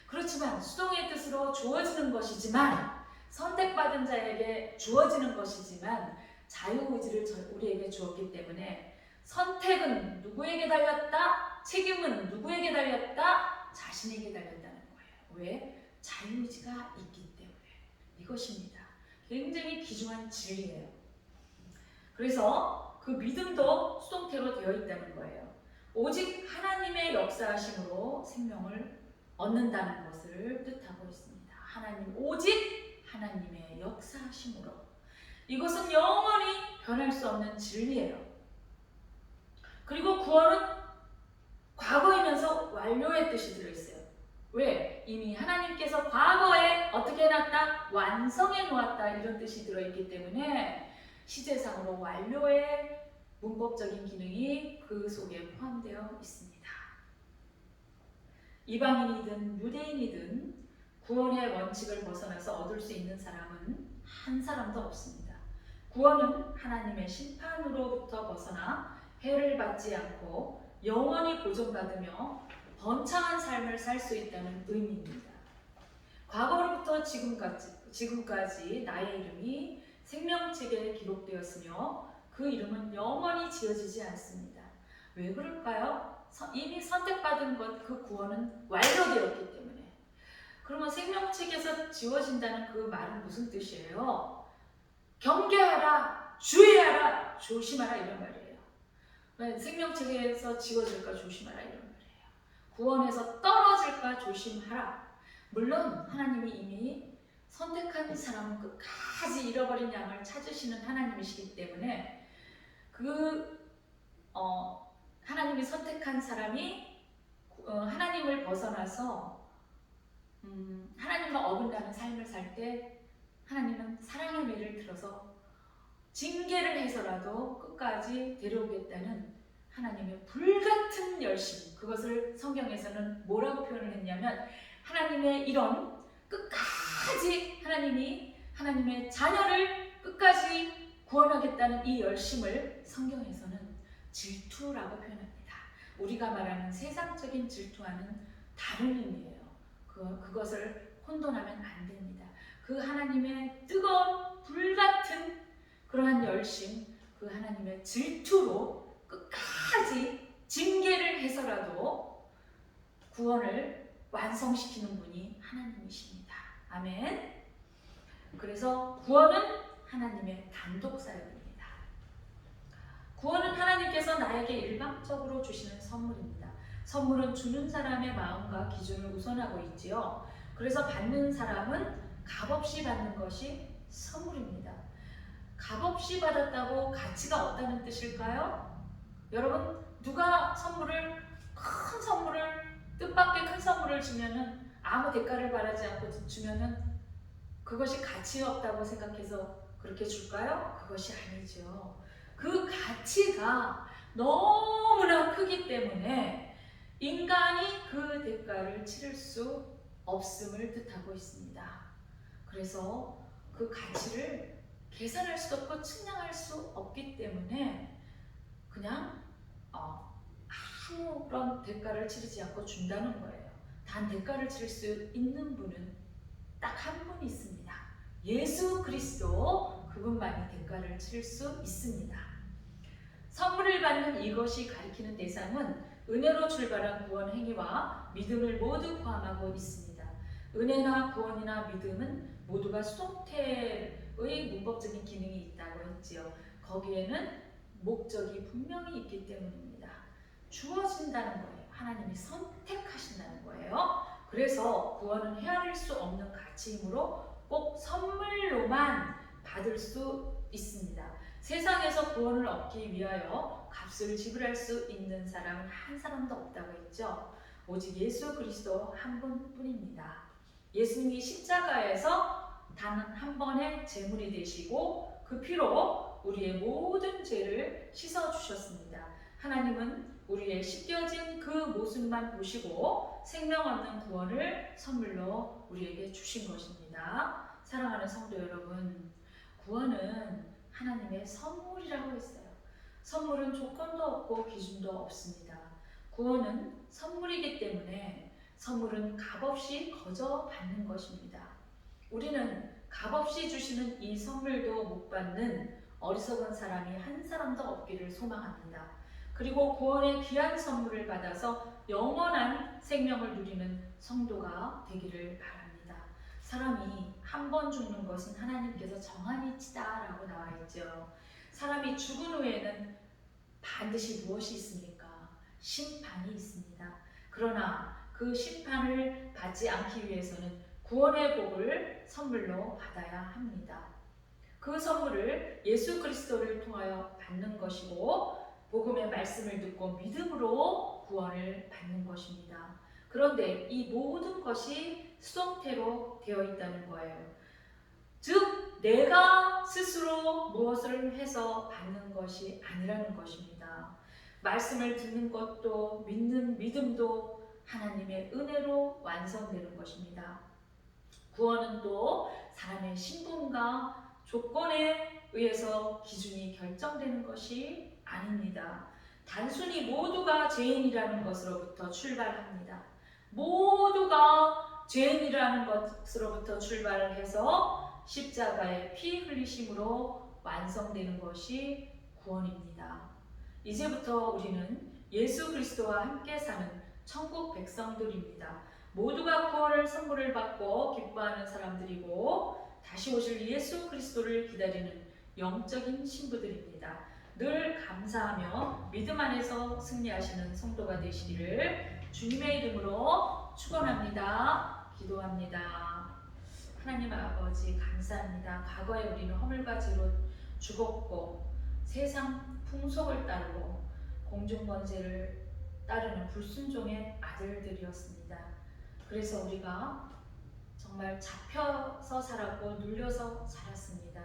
그렇지만 수동의 뜻으로 주어지는 것이지만 선택받은 자에게 주어지는 것이지만 자유의지를 우리에게 주었기 때문에 선택은 누구에게 달렸다? 책임은 누구에게 달렸다? 자신에게 달렸다는 거예요. 왜? 자유의지가 있기 때문에. 이것입니다. 굉장히 귀중한 진리예요. 그래서 그 믿음도 수동태로 되어 있다는 거예요. 오직 하나님의 역사하심으로 생명을 얻는다는 것을 뜻하고 있습니다. 오직 하나님의 역사하심으로. 이것은 영원히 변할 수 없는 진리예요. 그리고 구원은 과거이면서 완료의 뜻이 들어있어요. 왜? 이미 하나님께서 과거에 어떻게 해놨다? 완성해 놓았다. 이런 뜻이 들어있기 때문에 시제상으로 완료의 문법적인 기능이 그 속에 포함되어 있습니다. 이방인이든 유대인이든 구원의 원칙을 벗어나서 얻을 수 있는 사람은 한 사람도 없습니다. 구원은 하나님의 심판으로부터 벗어나 해를 받지 않고 영원히 보존받으며 번창한 삶을 살 수 있다는 의미입니다. 과거로부터 지금까지 나의 이름이 생명책에 기록되었으며 그 이름은 영원히 지어지지 않습니다. 왜 그럴까요? 이미 선택받은 그 구원은 완료되었기 때문에. 그러면 생명책에서 지워진다는 그 말은 무슨 뜻이에요? 경계하라, 주의하라, 조심하라 이런 말이에요. 생명책에서 지워질까 조심하라 이런 말이에요. 구원에서 떨어질까 조심하라. 물론 하나님이 이미 선택한 사람은 끝까지 잃어버린 양을 찾으시는 하나님이시기 때문에 하나님이 선택한 사람이 하나님을 벗어나서 하나님과 어긋나는 삶을 살 때 하나님은 사랑의 매를 들어서 징계를 해서라도 끝까지 데려오겠다는 하나님의 불같은 열심, 그것을 성경에서는 뭐라고 표현을 했냐면 하나님의 이런 끝까지 하나님의 자녀를 끝까지 구원하겠다는 이 열심을 성경에서는 질투라고 표현합니다. 우리가 말하는 세상적인 질투와는 다른 의미예요. 그것을 혼돈하면 안 됩니다. 그 하나님의 뜨거운 불같은 그러한 열심, 그 하나님의 질투로 끝까지 징계를 해서라도 구원을 완성시키는 분이 하나님이십니다. 아멘. 그래서 구원은 하나님의 단독 사역입니다. 구원은 하나님께서 나에게 일방적으로 주시는 선물입니다. 선물은 주는 사람의 마음과 기준을 우선하고 있지요. 그래서 받는 사람은 값없이 받는 것이 선물입니다. 값없이 받았다고 가치가 없다는 뜻일까요? 여러분, 누가 큰 선물을, 뜻밖의 큰 선물을 주면은 아무 대가를 바라지 않고 주면은 그것이 가치 없다고 생각해서 그렇게 줄까요? 그것이 아니죠. 그 가치가 너무나 크기 때문에 인간이 그 대가를 치를 수 없음을 뜻하고 있습니다. 그래서 그 가치를 계산할 수 없고 측량할 수 없기 때문에 그냥 아무런 대가를 치르지 않고 준다는 거예요. 단 대가를 치를 수 있는 분은 딱 한 분 있습니다. 예수 그리스도, 그분만이 대가를 치를 수 있습니다. 선물을 받는 이것이 가리키는 대상은 은혜로 출발한 구원 행위와 믿음을 모두 포함하고 있습니다. 은혜나 구원이나 믿음은 모두가 수동태의 문법적인 기능이 있다고 했지요. 거기에는 목적이 분명히 있기 때문입니다. 주어진다는 거예요. 하나님이 선택하신다는 거예요. 그래서 구원은 헤아릴 수 없는 가치이므로 꼭 선물로만 받을 수 있습니다. 세상에서 구원을 얻기 위하여 값을 지불할 수 있는 사람은 한 사람도 없다고 했죠. 오직 예수 그리스도 한 분뿐입니다. 예수님이 십자가에서 단 한 번의 제물이 되시고 그 피로 우리의 모든 죄를 씻어주셨습니다. 하나님은 우리의 씻겨진 그 모습만 보시고 생명 없는 구원을 선물로 우리에게 주신 것입니다. 사랑하는 성도 여러분, 구원은 하나님의 선물이라고 했어요. 선물은 조건도 없고 기준도 없습니다. 구원은 선물이기 때문에 선물은 값없이 거저 받는 것입니다. 우리는 값없이 주시는 이 선물도 못 받는 어리석은 사람이 한 사람도 없기를 소망합니다. 그리고 구원의 귀한 선물을 받아서 영원한 생명을 누리는 성도가 되기를 바랍니다. 사람이 한 번 죽는 것은 하나님께서 정한 이치다라고 나와 있죠. 사람이 죽은 후에는 반드시 무엇이 있습니까? 심판이 있습니다. 그러나 그 심판을 받지 않기 위해서는 구원의 복을 선물로 받아야 합니다. 그 선물을 예수 그리스도를 통하여 받는 것이고 복음의 말씀을 듣고 믿음으로 구원을 받는 것입니다. 그런데 이 모든 것이 수동태로 되어 있다는 거예요. 즉 내가 스스로 무엇을 해서 받는 것이 아니라는 것입니다. 말씀을 듣는 것도 믿는 믿음도 하나님의 은혜로 완성되는 것입니다. 구원은 또 사람의 신분과 조건에 의해서 기준이 결정되는 것이 아닙니다. 단순히 모두가 죄인이라는 것으로부터 출발합니다. 모두가 죄인이라는 것으로부터 출발을 해서 십자가의 피 흘리심으로 완성되는 것이 구원입니다. 이제부터 우리는 예수 그리스도와 함께 사는 천국 백성들입니다. 모두가 구원을 선물을 받고 기뻐하는 사람들이고 다시 오실 예수 그리스도를 기다리는 영적인 신부들입니다. 늘 감사하며 믿음 안에서 승리하시는 성도가 되시기를 주님의 이름으로 축원합니다. 기도합니다. 하나님 아버지 감사합니다. 과거에 우리는 허물과 죄로 죽었고 세상 풍속을 따르고 공중번제를 따르는 불순종의 아들들이었습니다. 그래서 우리가 정말 잡혀서 살았고 눌려서 살았습니다.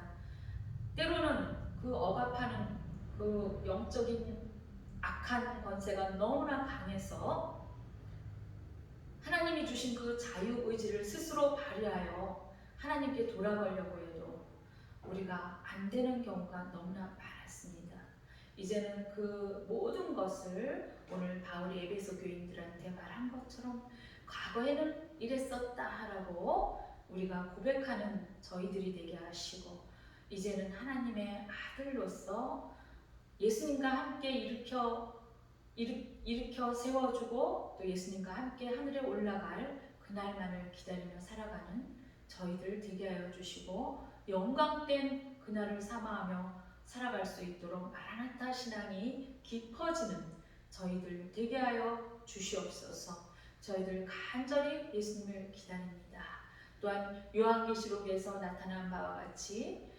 때로는 그 억압하는 그 영적인 악한 권세가 너무나 강해서 하나님이 주신 그 자유의지를 스스로 발휘하여 하나님께 돌아가려고 해도 우리가 안 되는 경우가 너무나 많았습니다. 이제는 그 모든 것을 오늘 바울이 에베소 교인들한테 말한 것처럼 과거에는 이랬었다라고 우리가 고백하는 저희들이 되게 하시고 이제는 하나님의 아들로서 예수님과 함께 일으켜 세워주고 또 예수님과 함께 하늘에 올라갈 그날만을 기다리며 살아가는 저희들 되게 하여 주시고 영광된 그날을 사모하며 살아갈 수 있도록 마라나타 신앙이 깊어지는 저희들 되게 하여 주시옵소서. 저희들 간절히 예수님을 기다립니다. 또한 요한계시록에서 나타난 바와 같이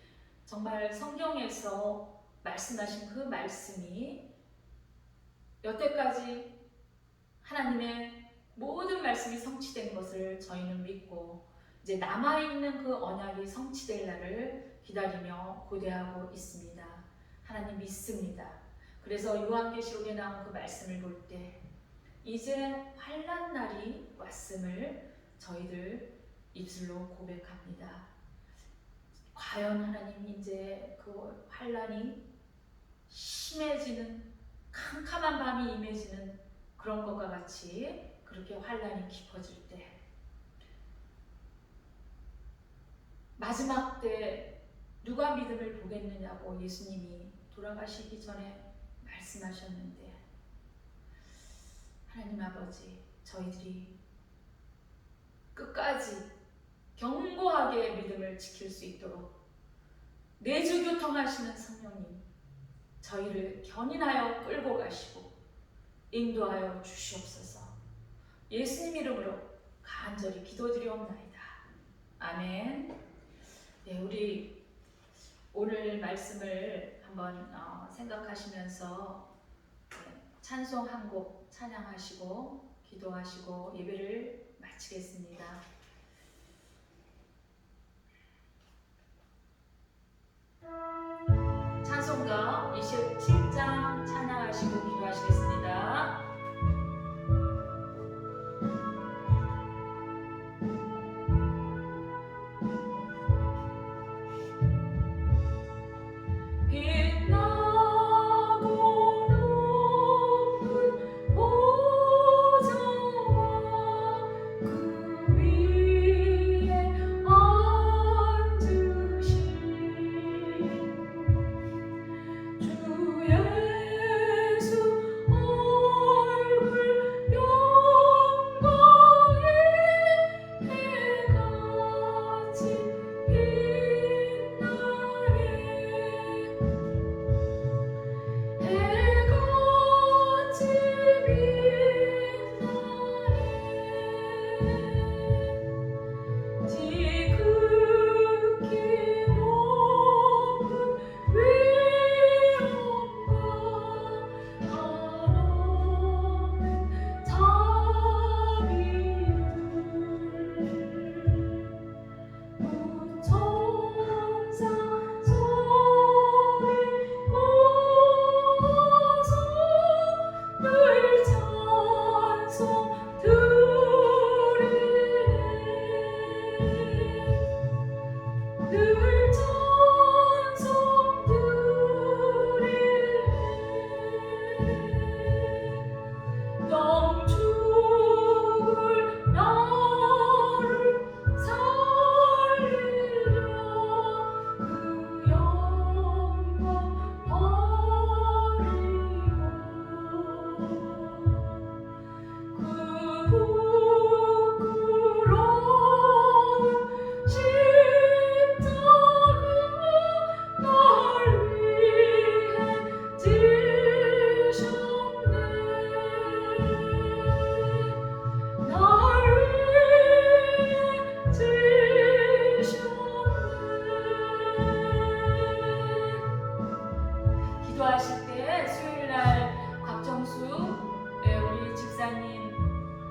정말 성경에서 말씀하신 그 말씀이 여태까지 하나님의 모든 말씀이 성취된 것을 저희는 믿고 이제 남아있는 그 언약이 성취될 날을 기다리며 고대하고 있습니다. 하나님 믿습니다. 그래서 요한계시록에 나온 그 말씀을 볼 때 이제 환난 날이 왔음을 저희들 입술로 고백합니다. 과연 하나님 이제 그 환난이 심해지는 캄캄한 밤이 임해지는 그런 것과 같이 그렇게 환난이 깊어질 때 마지막 때 누가 믿음을 보겠느냐고 예수님이 돌아가시기 전에 말씀하셨는데 하나님 아버지 저희들이 끝까지 견고하게 믿음을 지킬 수 있도록 내주교통하시는 성령님 저희를 견인하여 끌고 가시고 인도하여 주시옵소서. 예수님 이름으로 간절히 기도드리옵나이다. 아멘. 네, 우리 오늘 말씀을 한번 생각하시면서 찬송 한 곡 찬양하시고 기도하시고 예배를 마치겠습니다. 찬송가 27장 찬양하시고 기도하시겠습니다. 기도하실 때 수요일날 곽정수 우리 집사님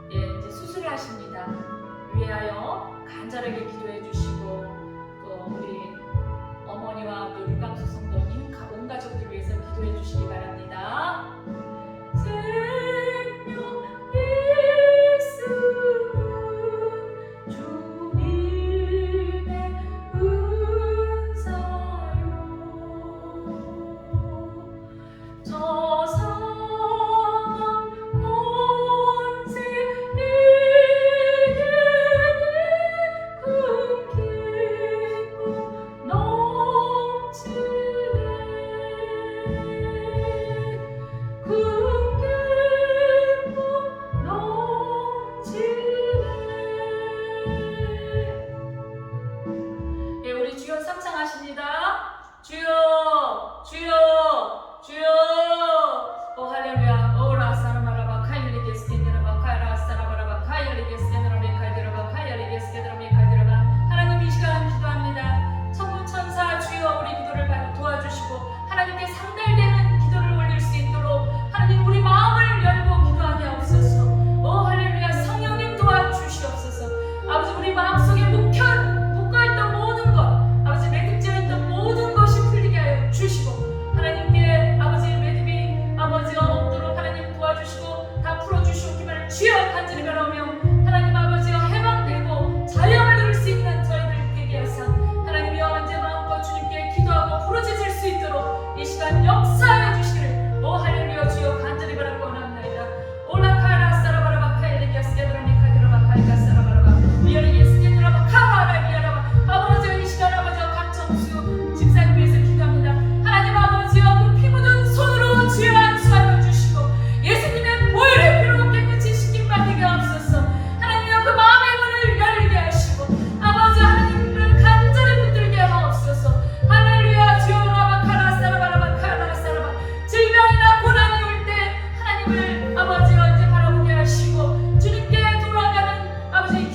이제 수술을 하십니다. 위하여 간절하게 기도해 주시고 또 우리 어머니와 또 류강수 성도님 온 가족들 위해서 기도해 주시기 바랍니다. 생명 있음은 주님의 은사요 저 사망 권세 이기는 그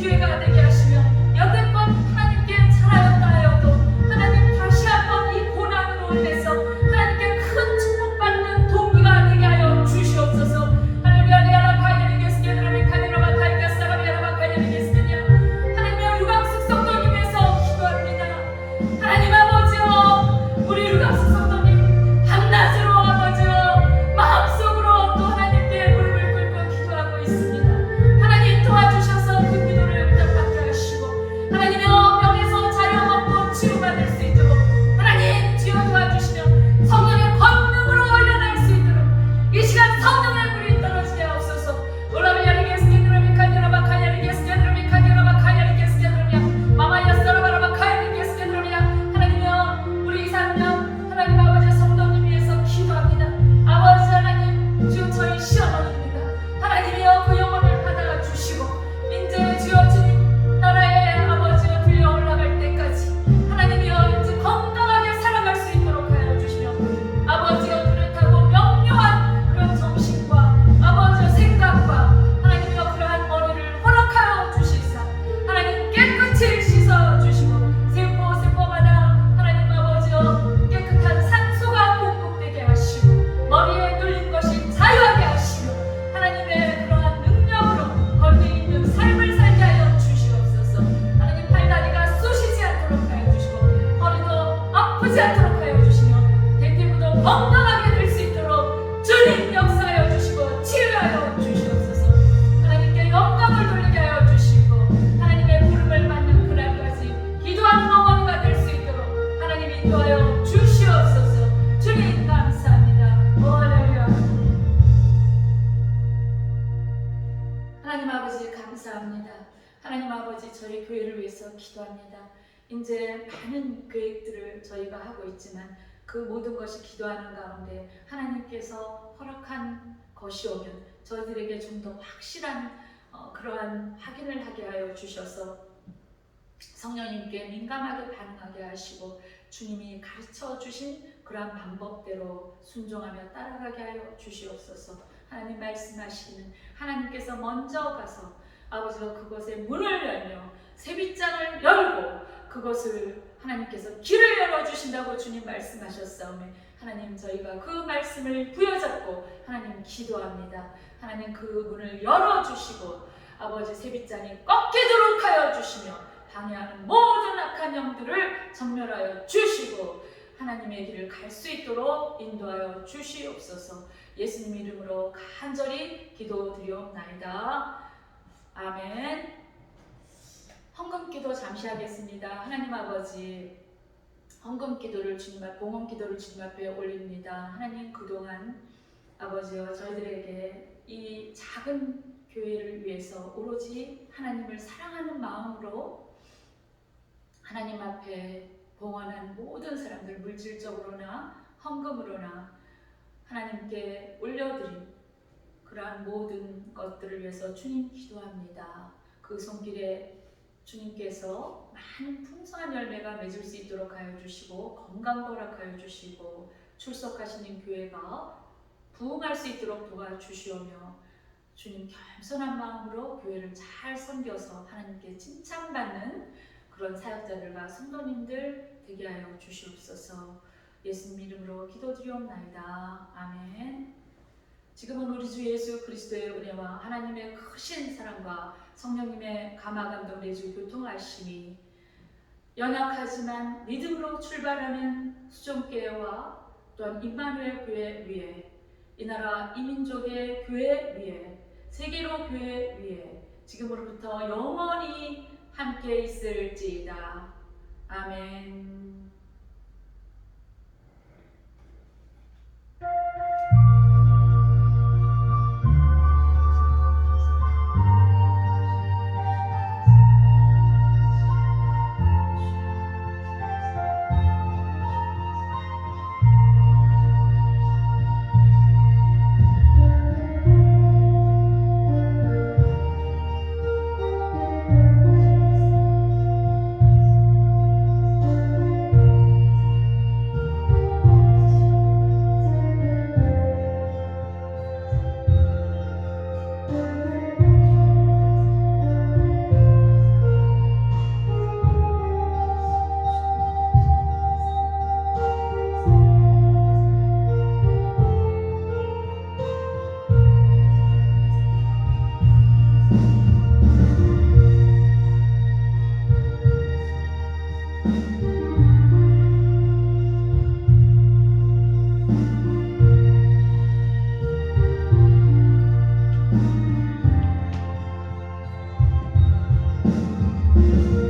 기회가 되게 하시며 여태껏 하나님께 잘하였다 하여도 하나님 다시 한번 이 고난으로 인해서 하나님께 큰 축복받는 동기가 되게 하여 주시옵소서. 할렐루야. 카이르게스게드라미 카이르마 카이가사라미야라마 카이르게스게냐 하나님의 유광숙 성도님 위해서 기도합니다. 하나님 아버지여, 우리 유광숙 성도님 밤낮으로 아버지여 마음속으로 또 하나님께 무릎을 꿇고 기도하고 있습니다. 하나님 도와주셔서 그 기도를 응답받게 하시고 하나님여 병에서 자유 먹고 치유받을 수 있도록 하나님 주여 도와주시며 성령의 권능으로 일어날 수 있도록 이 시간 성령의 불이 떨어지게 하옵소서. 올라비야리게스게드라미 카디라바 카야리게스게드라미 카디라바 카야리게스게드라미야 마마야스라바라바 카야리게스게드라미야 하나님여, 우리 이상령 하나님 아버지 성도님 위해서 기도합니다. 아버지 하나님, 주여 저희 시어머니입니다. 하나님이여 그 영혼을 받아 주시고 이제 주여 주님 나라의 아버지가 들려 올라갈 때까지 하나님이여 이제 건강하게 살아갈 수 있도록 하여 주시며 아버지여 뚜렷하고 명료한 그런 정신과 아버지여 생각과 하나님이여 그러한 머리를 허락하여 주시사 하나님 깨끗이 씻어 주시고 세포마다 하나님 아버지여 깨끗한 산소가 공급되게 하시고 머리에 눌린 것이 자유하게 하시고 하나님의 그러한 능력으로 권위 있는 삶을 살게 하여 주시옵소서. 하나님 팔다리가 쑤시지 않도록 하여 주시고 허리도 아프지 않도록 하여 주시며 대퇴부도 건강하게 될 수 있도록 주님 역사하여 주시고 치유하여 주시옵소서. 하나님께 영광을 돌리게 하여 주시고 하나님의 부름을 받는 그날까지 기도하는 어머니가 될 수 있도록 하나님 인도하여 주시옵소서. 주님 감사합니다. 할렐루야. 하나님 아버지 감사합니다. 하나님 아버지 저희 교회를 위해서 기도합니다. 이제 많은 계획들을 저희가 하고 있지만 그 모든 것이 기도하는 가운데 하나님께서 허락한 것이 오면 저희들에게 좀 더 확실한 그러한 확인을 하게 하여 주셔서 성령님께 민감하게 반응하게 하시고 주님이 가르쳐 주신 그러한 방법대로 순종하며 따라가게 하여 주시옵소서. 하나님 말씀하시는 하나님께서 먼저 가서 아버지가 그것에 문을 열며 세빗장을 열고 그것을 하나님께서 길을 열어주신다고 주님 말씀하셨사오매 하나님 저희가 그 말씀을 부여잡고 하나님 기도합니다. 하나님 그 문을 열어주시고 아버지 세빗장이 꺾이도록 하여 주시며 방해하는 모든 악한 영들을 정멸하여 주시고 하나님의 길을 갈 수 있도록 인도하여 주시옵소서. 예수님 이름으로 간절히 기도드리옵나이다. 아멘. 헌금기도 잠시 하겠습니다. 하나님 아버지, 헌금기도를 주님 앞, 봉헌기도를 주님 앞에 올립니다. 하나님 그동안 아버지여 저희들에게 이 작은 교회를 위해서 오로지 하나님을 사랑하는 마음으로 하나님 앞에 봉헌한 모든 사람들 물질적으로나 헌금으로나 하나님께 올려드린 그러한 모든 것들을 위해서 주님 기도합니다. 그 손길에 주님께서 많은 풍성한 열매가 맺을 수 있도록 하여 주시고 건강도 허락하여 주시고 출석하시는 교회가 부흥할 수 있도록 도와주시오며 주님 겸손한 마음으로 교회를 잘 섬겨서 하나님께 칭찬받는 그런 사역자들과 성도님들 되게 하여 주시옵소서. 예수님 이름으로 기도드리옵나이다. 아멘. 지금은 우리 주 예수 그리스도의 은혜와 하나님의 크신 사랑과 성령님의 감화감동 내주 교통하심이 연약하지만 믿음으로 출발하는 수종교회와 또한 임마누엘 교회 위에 이 나라 이민족의 교회 위에 세계로 교회 위에 지금으로부터 영원히 함께 있을지이다. 아멘. 주